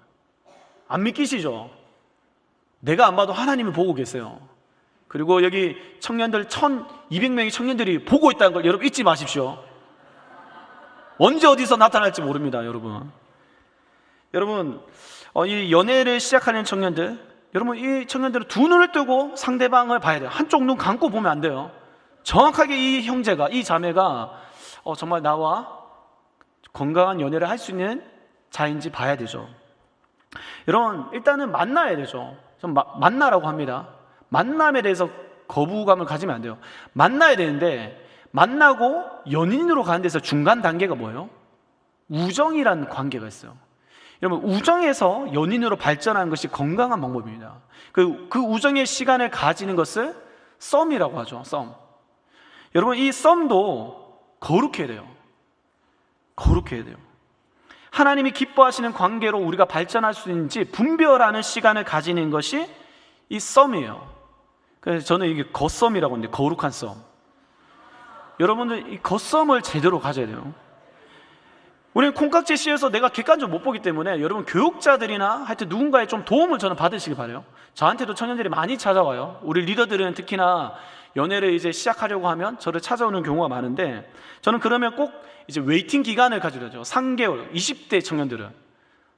안 믿기시죠? 내가 안 봐도 하나님이 보고 계세요. 그리고 여기 청년들 1200명의 청년들이 보고 있다는 걸 여러분 잊지 마십시오. 언제 어디서 나타날지 모릅니다. 여러분, 이 연애를 시작하는 청년들, 여러분 이 청년들은 두 눈을 뜨고 상대방을 봐야 돼요. 한쪽 눈 감고 보면 안 돼요. 정확하게 이 형제가, 이 자매가 정말 나와 건강한 연애를 할 수 있는 자인지 봐야 되죠. 여러분, 일단은 만나야 되죠. 좀 만나라고 합니다. 만남에 대해서 거부감을 가지면 안 돼요. 만나야 되는데, 만나고 연인으로 가는 데서 중간 단계가 뭐예요? 우정이라는 관계가 있어요. 여러분, 우정에서 연인으로 발전하는 것이 건강한 방법입니다. 그 우정의 시간을 가지는 것을 썸이라고 하죠. 썸. 여러분, 이 썸도 거룩해야 돼요. 하나님이 기뻐하시는 관계로 우리가 발전할 수 있는지 분별하는 시간을 가지는 것이 이 썸이에요. 그래서 저는 이게 겉썸이라고 하는데, 거룩한 썸. 여러분들 이 겉썸을 제대로 가져야 돼요. 우리는 콩깍지 씌워서 내가 객관적으로 못 보기 때문에 여러분 교육자들이나 하여튼 누군가의 좀 도움을 저는 받으시기 바라요. 저한테도 청년들이 많이 찾아와요. 우리 리더들은 특히나 연애를 이제 시작하려고 하면 저를 찾아오는 경우가 많은데, 저는 그러면 꼭 이제 웨이팅 기간을 가지려죠. 3개월, 20대 청년들은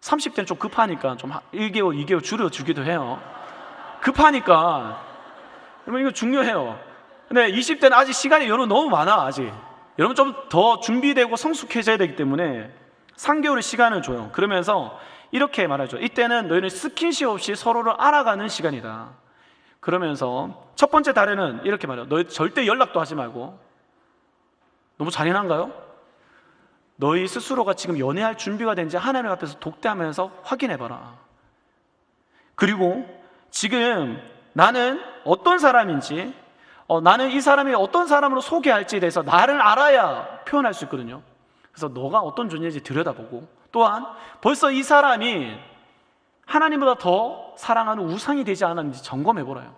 30대는 좀 급하니까 좀 1개월, 2개월 줄여주기도 해요. 급하니까. 여러분, 이거 중요해요. 근데 20대는 아직 시간이 여러분 너무 많아. 아직 여러분 좀 더 준비되고 성숙해져야 되기 때문에 3개월의 시간을 줘요. 그러면서 이렇게 말하죠. 이때는 너희는 스킨십 없이 서로를 알아가는 시간이다. 그러면서 첫 번째 달에는 이렇게 말해요. 너희 절대 연락도 하지 말고. 너무 잔인한가요? 너희 스스로가 지금 연애할 준비가 된지 하나님 앞에서 독대하면서 확인해봐라. 그리고 지금 나는 어떤 사람인지, 나는 이 사람이 어떤 사람으로 소개할지에 대해서 나를 알아야 표현할 수 있거든요. 그래서 너가 어떤 존재인지 들여다보고, 또한 벌써 이 사람이 하나님보다 더 사랑하는 우상이 되지 않았는지 점검해보라요.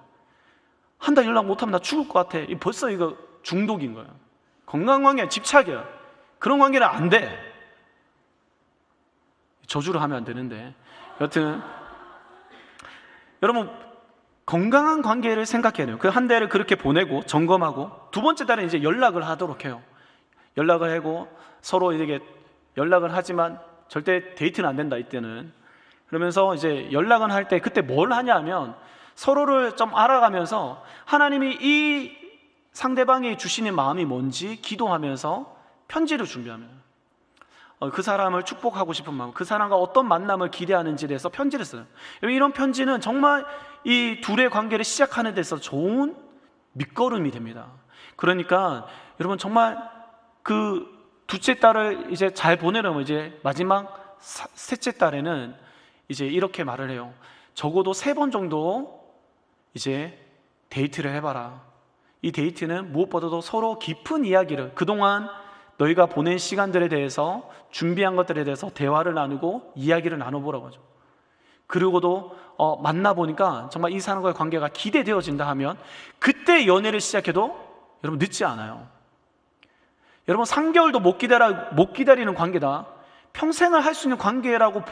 한 달 연락 못하면 나 죽을 것 같아. 벌써 이거 중독인 거예요. 건강관계는 집착이야. 그런 관계는 안 돼. 저주를 하면 안 되는데, 여튼 여러분, 건강한 관계를 생각해야 돼요. 그 한 달을 그렇게 보내고 점검하고, 두 번째 달은 이제 연락을 하도록 해요. 연락을 하고 서로 이렇게 연락을 하지만 절대 데이트는 안 된다, 이때는. 그러면서 이제 연락은 할 때 그때 뭘 하냐면 서로를 좀 알아가면서 하나님이 이 상대방이 주시는 마음이 뭔지 기도하면서 편지를 준비하면, 그 사람을 축복하고 싶은 마음, 그 사람과 어떤 만남을 기대하는지에 대해서 편지를 써요. 이런 편지는 정말 이 둘의 관계를 시작하는 데서 좋은 밑거름이 됩니다. 그러니까 여러분, 정말 그 둘째 딸을 이제 잘 보내려면 이제 마지막 셋째 딸에는 이제 이렇게 말을 해요. 적어도 3번 정도 이제 데이트를 해봐라. 이 데이트는 무엇보다도 서로 깊은 이야기를, 그동안 너희가 보낸 시간들에 대해서, 준비한 것들에 대해서 대화를 나누고 이야기를 나눠보라고 하죠. 그리고도 만나보니까 정말 이 사람과의 관계가 기대되어진다 하면 그때 연애를 시작해도 여러분 늦지 않아요. 여러분, 3개월도 못 기다리는 관계다, 평생을 할 수 있는 관계라고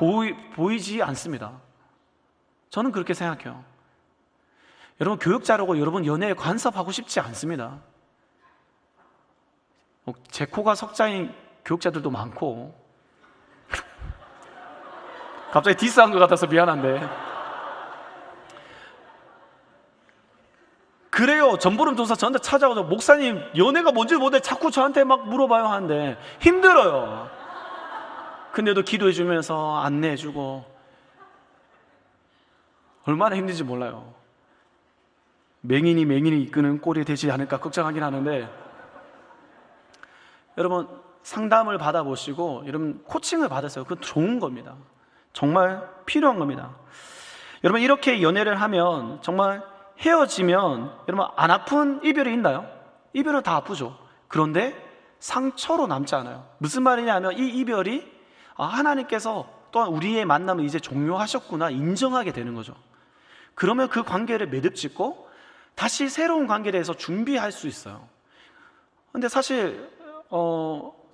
보이지 않습니다. 저는 그렇게 생각해요. 여러분, 교육자라고 여러분 연애에 간섭하고 싶지 않습니다. 제 코가 석자인 교육자들도 많고 갑자기 디스한 것 같아서 미안한데, 그래요. 전보름 전사 저한테 찾아와서 목사님 연애가 뭔지 모르는데 자꾸 저한테 막 물어봐요 하는데 힘들어요. 근데도 기도해 주면서 안내해 주고 얼마나 힘든지 몰라요. 맹인이 이끄는 꼴이 되지 않을까 걱정하긴 하는데, 여러분 상담을 받아보시고 여러분 코칭을 받았어요. 그건 좋은 겁니다. 정말 필요한 겁니다. 여러분, 이렇게 연애를 하면 정말 헤어지면 여러분 안 아픈 이별이 있나요? 이별은 다 아프죠. 그런데 상처로 남지 않아요. 무슨 말이냐면 이 이별이 하나님께서 또한 우리의 만남을 이제 종료하셨구나 인정하게 되는 거죠. 그러면 그 관계를 매듭짓고 다시 새로운 관계에 대해서 준비할 수 있어요. 근데 사실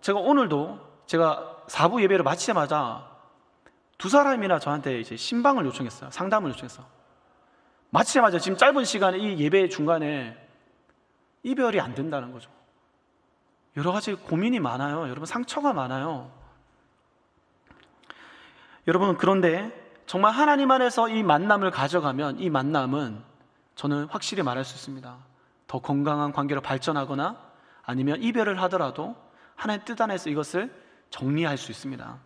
제가 오늘도 제가 4부 예배를 마치자마자 2사람이나 저한테 이제 신방을 요청했어요. 상담을 요청했어요. 마치자마자 지금 짧은 시간에 이 예배 중간에 이별이 안 된다는 거죠. 여러 가지 고민이 많아요. 여러분, 상처가 많아요. 여러분, 그런데 정말 하나님 안에서 이 만남을 가져가면 이 만남은 저는 확실히 말할 수 있습니다. 더 건강한 관계로 발전하거나 아니면 이별을 하더라도 하나님의 뜻 안에서 이것을 정리할 수 있습니다.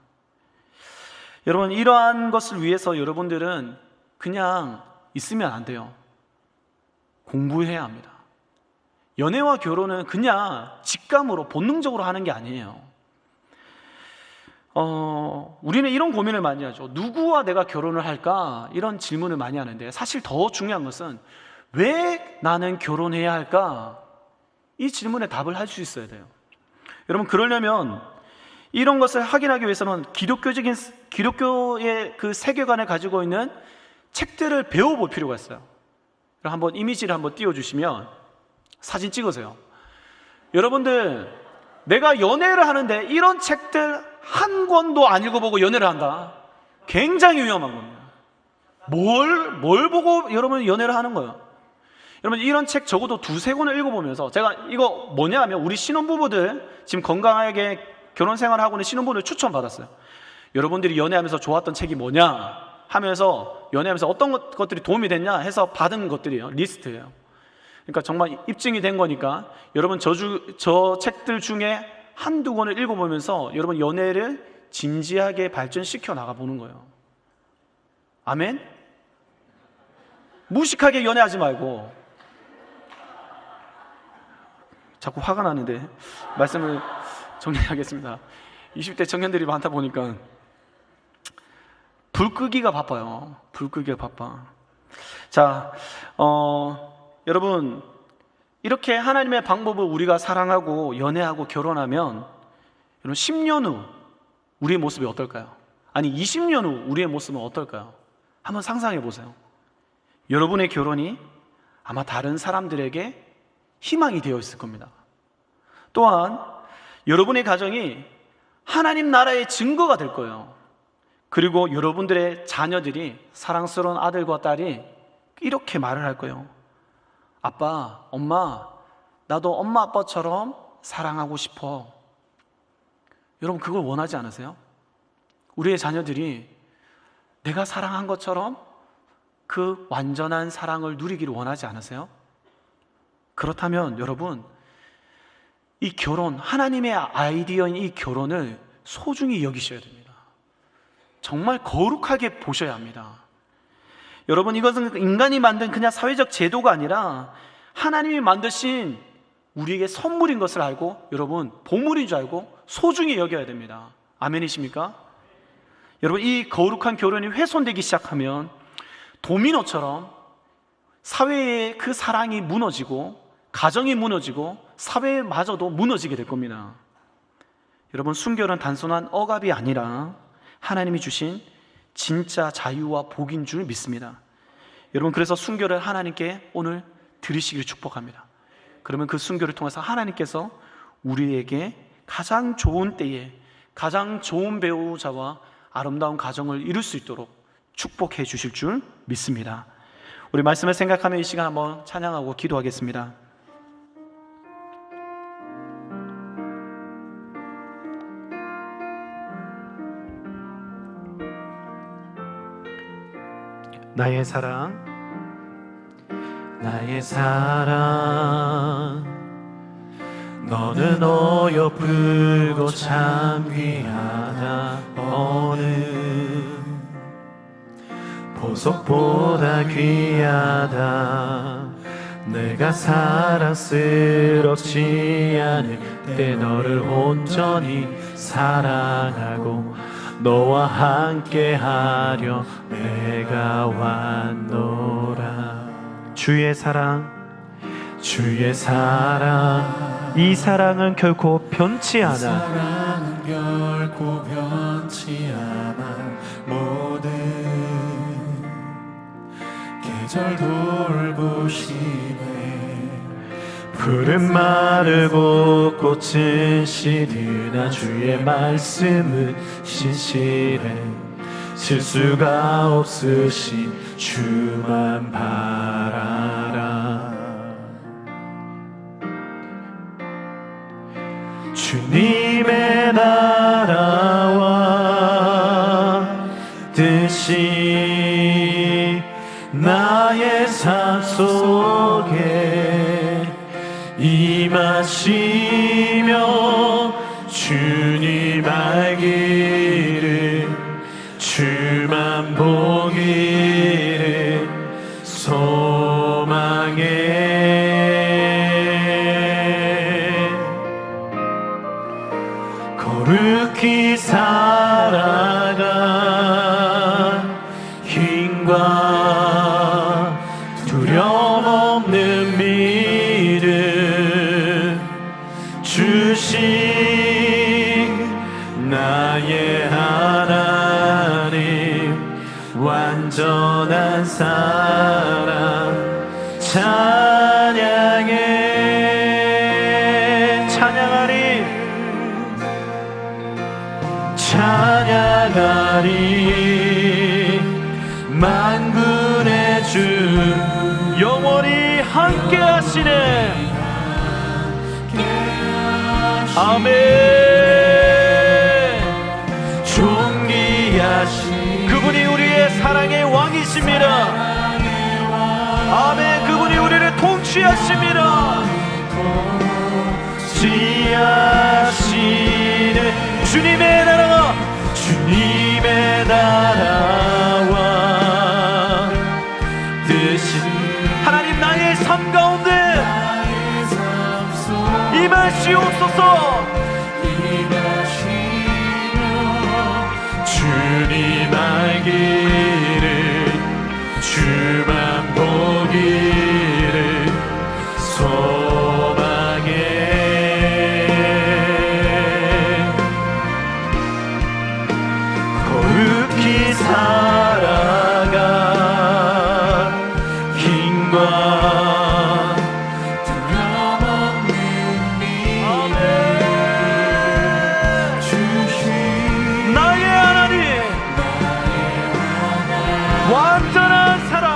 여러분, 이러한 것을 위해서 여러분들은 그냥 있으면 안 돼요. 공부해야 합니다. 연애와 결혼은 그냥 직감으로 본능적으로 하는 게 아니에요. 우리는 이런 고민을 많이 하죠. 누구와 내가 결혼을 할까? 이런 질문을 많이 하는데, 사실 더 중요한 것은 왜 나는 결혼해야 할까? 이 질문에 답을 할 수 있어야 돼요. 여러분, 그러려면 이런 것을 확인하기 위해서는 기독교의 그 세계관을 가지고 있는 책들을 배워볼 필요가 있어요. 한번 이미지를 한번 띄워주시면, 사진 찍으세요. 여러분들, 내가 연애를 하는데 이런 책들 한 권도 안 읽어보고 연애를 한다? 굉장히 위험한 겁니다. 뭘 보고 여러분 연애를 하는 거예요? 여러분, 이런 책 적어도 2-3권을 읽어보면서, 제가 이거 뭐냐 하면 우리 신혼부부들, 지금 건강하게 결혼생활을 하고 있는 신혼부부들 추천받았어요. 여러분들이 연애하면서 좋았던 책이 뭐냐 하면서, 연애하면서 어떤 것들이 도움이 됐냐 해서 받은 것들이에요. 리스트예요. 그러니까 정말 입증이 된 거니까 여러분 저 책들 중에 1-2권을 읽어보면서 여러분 연애를 진지하게 발전시켜 나가보는 거예요. 아멘? 무식하게 연애하지 말고. 자꾸 화가 나는데 말씀을 정리하겠습니다. 20대 청년들이 많다 보니까 불 끄기가 바빠요. 불 끄기가 바빠. 자, 여러분, 이렇게 하나님의 방법을 우리가 사랑하고 연애하고 결혼하면 여러분 10년 후 우리의 모습이 어떨까요? 아니 20년 후 우리의 모습은 어떨까요? 한번 상상해 보세요. 여러분의 결혼이 아마 다른 사람들에게 희망이 되어 있을 겁니다. 또한 여러분의 가정이 하나님 나라의 증거가 될 거예요. 그리고 여러분들의 자녀들이, 사랑스러운 아들과 딸이 이렇게 말을 할 거예요. 아빠, 엄마, 나도 엄마 아빠처럼 사랑하고 싶어. 여러분, 그걸 원하지 않으세요? 우리의 자녀들이 내가 사랑한 것처럼 그 완전한 사랑을 누리기를 원하지 않으세요? 그렇다면 여러분, 이 결혼, 하나님의 아이디어인 이 결혼을 소중히 여기셔야 됩니다. 정말 거룩하게 보셔야 합니다. 여러분, 이것은 인간이 만든 그냥 사회적 제도가 아니라 하나님이 만드신 우리에게 선물인 것을 알고, 여러분, 보물인 줄 알고 소중히 여겨야 됩니다. 아멘이십니까? 여러분, 이 거룩한 결혼이 훼손되기 시작하면 도미노처럼 사회의 그 사랑이 무너지고, 가정이 무너지고, 사회마저도 무너지게 될 겁니다. 여러분, 순결은 단순한 억압이 아니라 하나님이 주신 진짜 자유와 복인 줄 믿습니다. 여러분, 그래서 순결을 하나님께 오늘 드리시기를 축복합니다. 그러면 그 순결을 통해서 하나님께서 우리에게 가장 좋은 때에 가장 좋은 배우자와 아름다운 가정을 이룰 수 있도록 축복해 주실 줄 믿습니다. 우리 말씀을 생각하며 이 시간 한번 찬양하고 기도하겠습니다. 나의 사랑, 나의 사랑, 너는 어여쁘고 참 귀하다. 어느 보석보다 귀하다. 내가 사랑스럽지 않을 때 너를 온전히 사랑하고 너와 함께하려 내가 왔노라. 주의 사랑, 주의 사랑, 이 사랑은 결코 변치 않아. 사랑은 결코 변치 않아. 모든 계절 돌보시네. 푸른 마르고 꽃은 시드나 주의 말씀은 신실해. 실수가 없으신 주만 바라라. 주님의 나라와 뜻이 나의 삶 속에 임하시며 주님 알기를 주만 보기를 소망해. 거룩히 살아가 힘과 두려움 없는 믿음 주신 나의 하나님, 완전한 사랑 찬양해. 찬양하리, 찬양하리. 만군의 주 영원히 함께 하시네. 아멘. 존귀하신 그분이 우리의 사랑의 왕이십니다. 아멘. 그분이 우리를 통치하십니다. 지하시는 주님의 나라가, 주님의 나라와 뜻이 하나님 나의 삶 가운데 임하시옵소서. 주님 알기를 주만 보기를 소망해. 거룩히 살아가 힘과 두려움없는 믿음 주신 나의 하나님, 완전한 사랑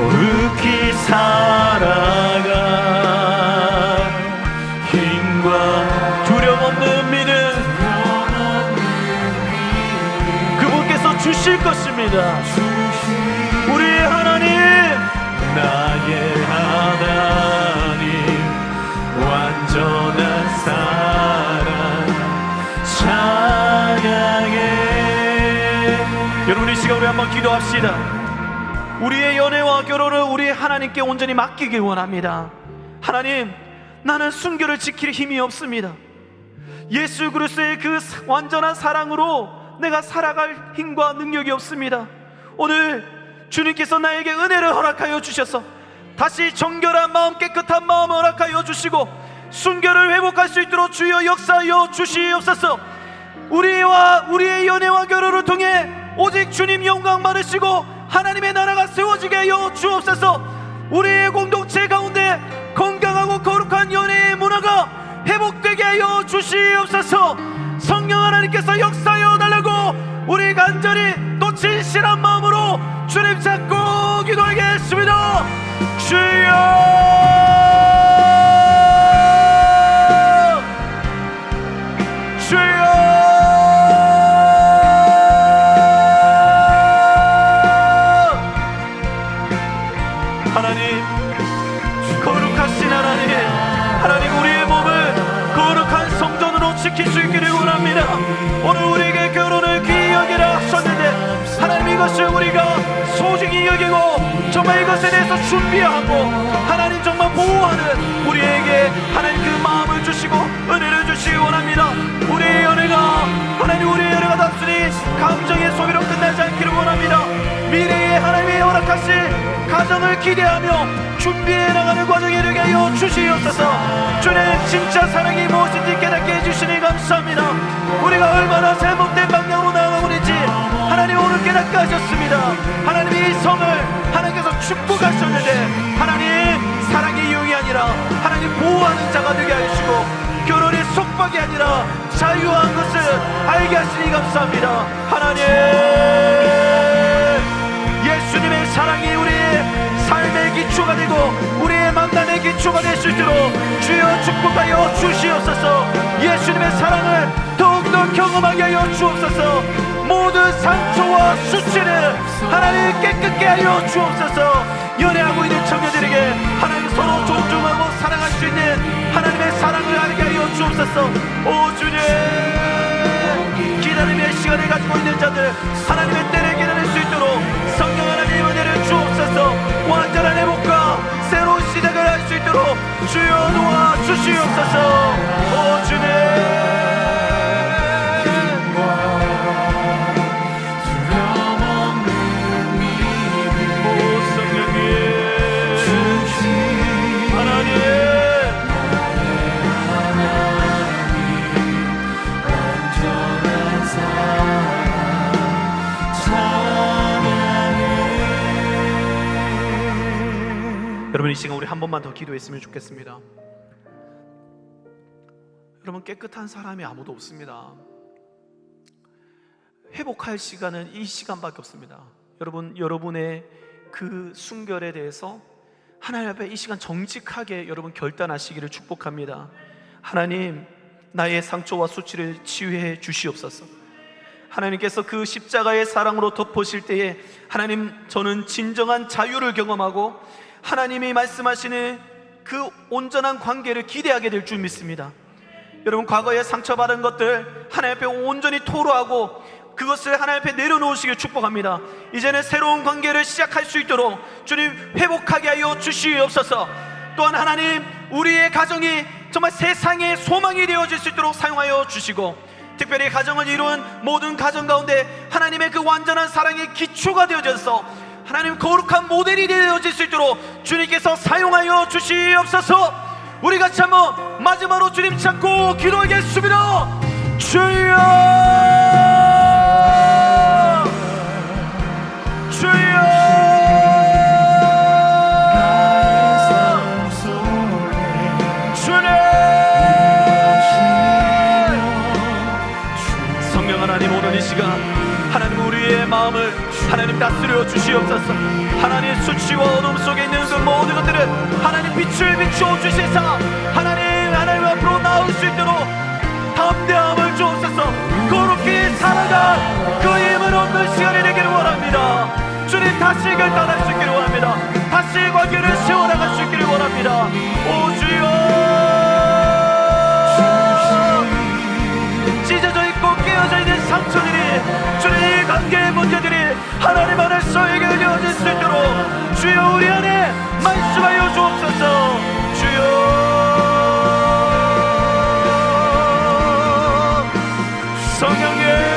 거룩히 살아가 힘과 두려움 없는 믿음 그분께서 주실 것입니다. 우리의 하나님, 나의 하나님, 완전한 사랑 찬양해. 여러분, 이 시간 우리 한번 기도합시다. 우리의 연애와 결혼을 우리 하나님께 온전히 맡기길 원합니다. 하나님, 나는 순결을 지킬 힘이 없습니다. 예수 그리스도의 그 완전한 사랑으로 내가 살아갈 힘과 능력이 없습니다. 오늘 주님께서 나에게 은혜를 허락하여 주셔서 다시 정결한 마음, 깨끗한 마음을 허락하여 주시고 순결을 회복할 수 있도록 주여 역사하여 주시옵소서. 우리와 우리의 연애와 결혼을 통해 오직 주님 영광 받으시고 하나님의 나라가 세워지게 하여 주옵소서. 우리의 공동체 가운데 건강하고 거룩한 연애의 문화가 회복되게 하여 주시옵소서. 성령 하나님께서 역사하여 달라고 우리 간절히 또 진실한 마음으로 주님 찾고 기도하겠습니다. 주여, 하나님, 거룩하신 하나님, 하나님 우리의 몸을 거룩한 성전으로 지킬 수 있기를 원합니다. 오늘 우리에게 결혼을 귀히 여기라 하셨는데 하나님, 이것을 우리가 소중히 여기고 정말 이것에 대해서 준비하고 하나님 정말 보호하는 우리에게 하나님 그 마음을 주시고 은혜를 주시기 원합니다. 우리의 연애가 하나님, 우리의 연애가 단순히 감정의 소비로 끝나지 않기를 원합니다. 미래에 하나님이 허락하실 가정을 기대하며 준비해 나가는 과정에 이르게 하여 주시옵소서. 주님 진짜 사랑이 무엇인지 깨닫게 해주시니 감사합니다. 우리가 얼마나 잘못된 방향으로 나아가고 있는지 하나님 오늘 깨닫게 하셨습니다. 하나님이 이 성을 하나님께서 축복하셨는데 하나님, 사랑의 이용이 아니라 하나님 보호하는 자가 되게 하시고 결혼의 속박이 아니라 자유한 것을 알게 하시니 감사합니다. 하나님, 예수님의 사랑이 우리의 삶의 기초가 되고 우리의 만남의 기초가 될 수 있도록 주여 축복하여 주시옵소서. 예수님의 사랑을 더욱더 경험하게 하여 주옵소서. 모든 상처와 수치를 하나님 깨끗게 하여 주옵소서. 연애하고 있는 청년들에게 하나님 서로 존중하고 사랑할 수 있는 하나님의 사랑을 알게 하여 주옵소서. 오 주님, 기다림의 시간을 가지고 있는 자들 하나님의 때를 기다릴 수 있도록 성령 하나님 은혜를 주옵소서. 완전한 회복과 새로운 시작을 할 수 있도록 주여 도와 주시옵소서. 오 주님, 여러분, 이 시간 우리 한 번만 더 기도했으면 좋겠습니다. 여러분, 깨끗한 사람이 아무도 없습니다. 회복할 시간은 이 시간밖에 없습니다. 여러분, 여러분의 그 순결에 대해서 하나님 앞에 이 시간 정직하게 여러분 결단하시기를 축복합니다. 하나님, 나의 상처와 수치를 치유해 주시옵소서. 하나님께서 그 십자가의 사랑으로 덮으실 때에 하나님, 저는 진정한 자유를 경험하고 하나님이 말씀하시는 그 온전한 관계를 기대하게 될 줄 믿습니다. 여러분, 과거에 상처받은 것들 하나님 앞에 온전히 토로하고 그것을 하나님 앞에 내려놓으시길 축복합니다. 이제는 새로운 관계를 시작할 수 있도록 주님 회복하게 하여 주시옵소서. 또한 하나님, 우리의 가정이 정말 세상의 소망이 되어질 수 있도록 사용하여 주시고 특별히 가정을 이룬 모든 가정 가운데 하나님의 그 완전한 사랑의 기초가 되어져서 하나님 거룩한 모델이 되어질 수 있도록 주님께서 사용하여 주시옵소서. 우리 같이 한번 마지막으로 주님 찾고 기도하겠습니다. 주여, 주여, 주님. 성령 하나님, 오늘 이 시간 하나님 우리의 마음을 하나님 다스려 주시옵소서. 하나님 수치와 어둠 속에 있는 그 모든 것들을 하나님 빛을 비추어 주시사 하나님 앞으로 나올 수 있도록 담대함을 주옵소서. 거룩히 살아가 그 힘을 얻는 시간이 되기를 원합니다. 주님 다시 결단할 수 있기를 원합니다. 다시 관계를 세워나갈 수 있기를 원합니다. 오 주여, 찢어져 있고 깨어져 있는 상처들이 주님 이 관계의 문제들이 하나님 안에서 해결되어질 수 있도록 주여 우리 안에 말씀하여 주옵소서. 주여 성령의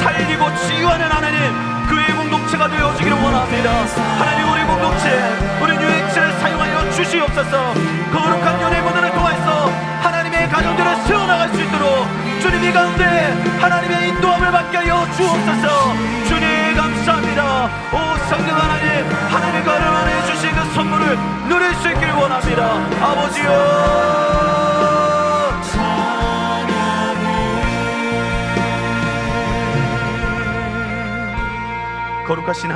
살리고 치유하는 하나님 그의 공동체가 되어지기를 원합니다. 하나님 우리 공동체 우리 유익체를 사용하여 주시옵소서. 거룩한 연의 문을 통해서 하나님의 가정들을 세워나갈 수 있도록 주님 이 가운데 하나님의 인도함을 받게 하여 주옵소서. 주님 감사합니다. 오 성령 하나님 가를 안에 주신 그 선물을 누릴 수 있기를 원합니다. 아버지여 거룩하신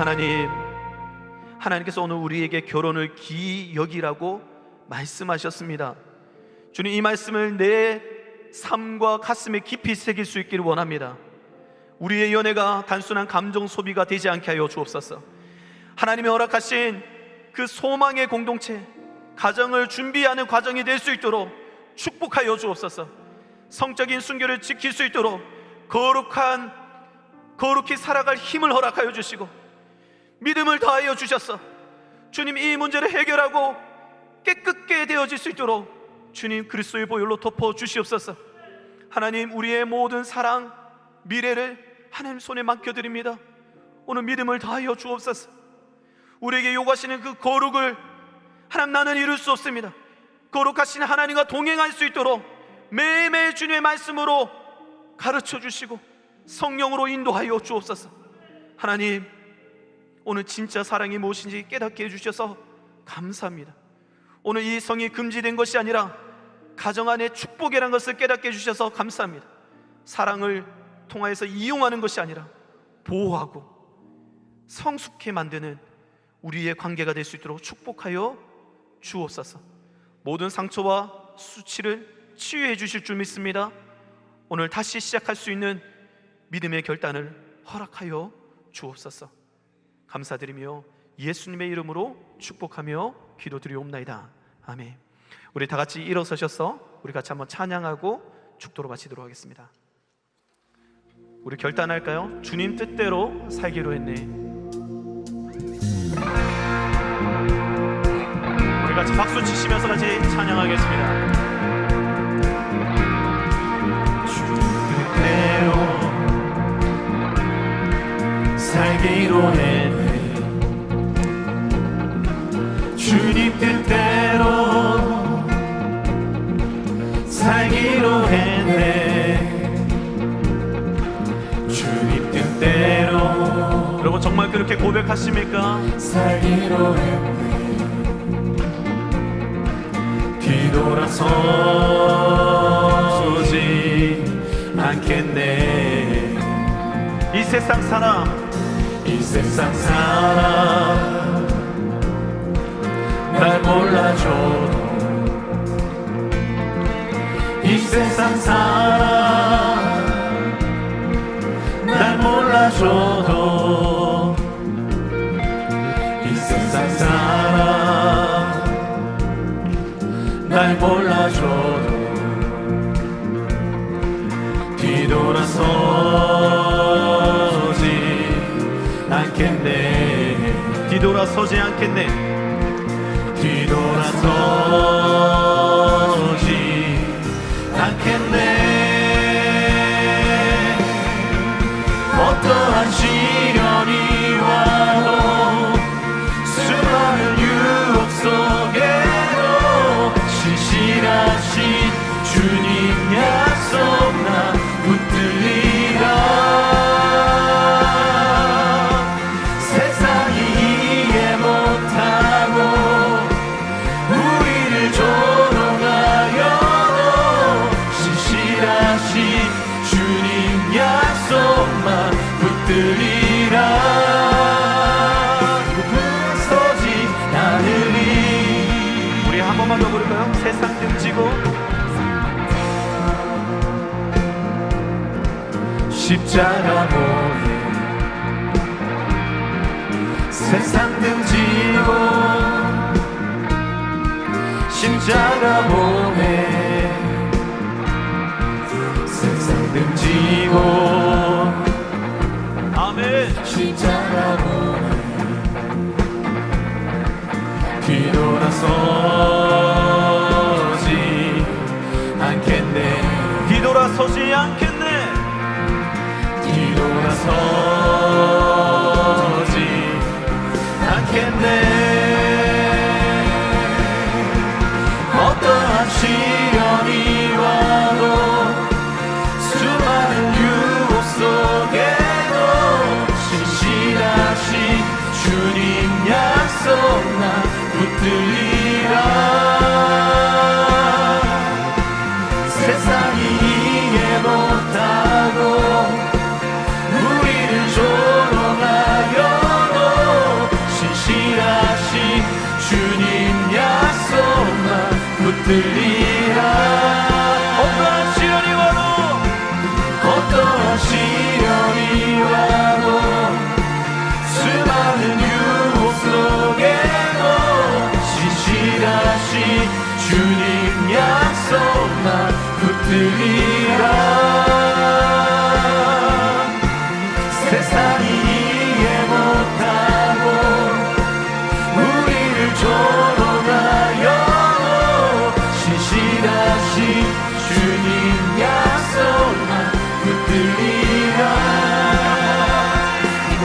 하나님께서 오늘 우리에게 결혼을 귀히 여기라고 말씀하셨습니다. 주님 이 말씀을 내 삶과 가슴에 깊이 새길 수 있기를 원합니다. 우리의 연애가 단순한 감정 소비가 되지 않게 하여 주옵소서. 하나님이 허락하신 그 소망의 공동체 가정을 준비하는 과정이 될 수 있도록 축복하여 주옵소서. 성적인 순결을 지킬 수 있도록 거룩히 살아갈 힘을 허락하여 주시고 믿음을 다하여 주셔서 주님 이 문제를 해결하고 깨끗게 되어질 수 있도록 주님 그리스도의 보혈로 덮어 주시옵소서. 하나님 우리의 모든 사랑 미래를 하나님 손에 맡겨드립니다. 오늘 믿음을 다하여 주옵소서. 우리에게 요구하시는 그 거룩을 하나님 나는 이룰 수 없습니다. 거룩하신 하나님과 동행할 수 있도록 매일매일 주님의 말씀으로 가르쳐 주시고 성령으로 인도하여 주옵소서. 하나님 오늘 진짜 사랑이 무엇인지 깨닫게 해주셔서 감사합니다. 오늘 이 성이 금지된 것이 아니라 가정 안에 축복이라는 것을 깨닫게 해주셔서 감사합니다. 사랑을 통하여서 이용하는 것이 아니라 보호하고 성숙해 만드는 우리의 관계가 될 수 있도록 축복하여 주옵소서. 모든 상처와 수치를 치유해 주실 줄 믿습니다. 오늘 다시 시작할 수 있는 믿음의 결단을 허락하여 주옵소서. 감사드리며 예수님의 이름으로 축복하며 기도드리옵나이다. 아멘. 우리 다 같이 일어서셔서 우리 같이 한번 찬양하고 축도로 마치도록 하겠습니다. 우리 결단할까요? 주님 뜻대로 살기로 했네. 우리 같이 박수 치시면서 같이 찬양하겠습니다. 주님 뜻대로 살기로 했네. 주님 뜻대로 살기로 했네. 주님 뜻대로. 여러분 정말 그렇게 고백하십니까? 살기로 했네. 뒤돌아서지 않겠네. 이 세상 사람 날 몰라줘도, 이 세상 사람 날 몰라줘도, 이 세상 사람 날 몰라줘도 뒤돌아서지 않겠네. 뒤돌아서지 않겠네. 뒤돌아서지 않겠네. 어떠한 시련이 와도 수많은 유혹 속에 신실하신 주님 약속 나 붙들리라. 세상이 이해 못하고 우리를 조롱하여도 신실하신 주님 약속만 붙들리라. 서지 않으리. 우리 한 번만 더 부를까요? 세상 등지고 십자가 보내 세상 등지고 십자가 보내 세상 등지고 아멘. 십자가 보내 뒤돌아서지 않겠네. 뒤돌아서지 않겠네. 뒤돌아서지 않겠네. 어떠한 시련이 와도 수많은 유혹 속에도 신실하신 주님 약속 나 붙들리라. 세상이 이해 못하고 우리를 조롱하여도 신실하신 주님 약속만 붙들리라. 어떠한 시련이 와도 어떠한 시련이 와도 수많은 유혹 속에도 신실하신 주님 약속만 붙들리라. 세상이 이해 못하고 우리를 조롱하여도 신실하신 주님 약속만 붙들리라.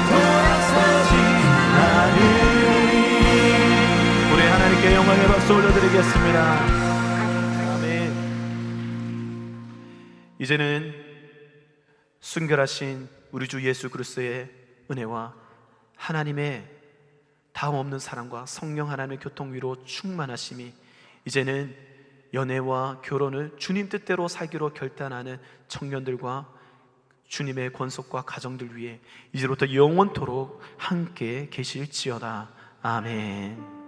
돌아서지 않으리. 우리 하나님께 영광의 박수 올려드리겠습니다. 아멘. 이제는 순결하신 우리 주 예수 그리스도의 은혜와 하나님의 다음 없는 사랑과 성령 하나님의 교통위로 충만하심이 이제는 연애와 결혼을 주님 뜻대로 살기로 결단하는 청년들과 주님의 권속과 가정들 위해 이제부터 영원토록 함께 계실지어다. 아멘.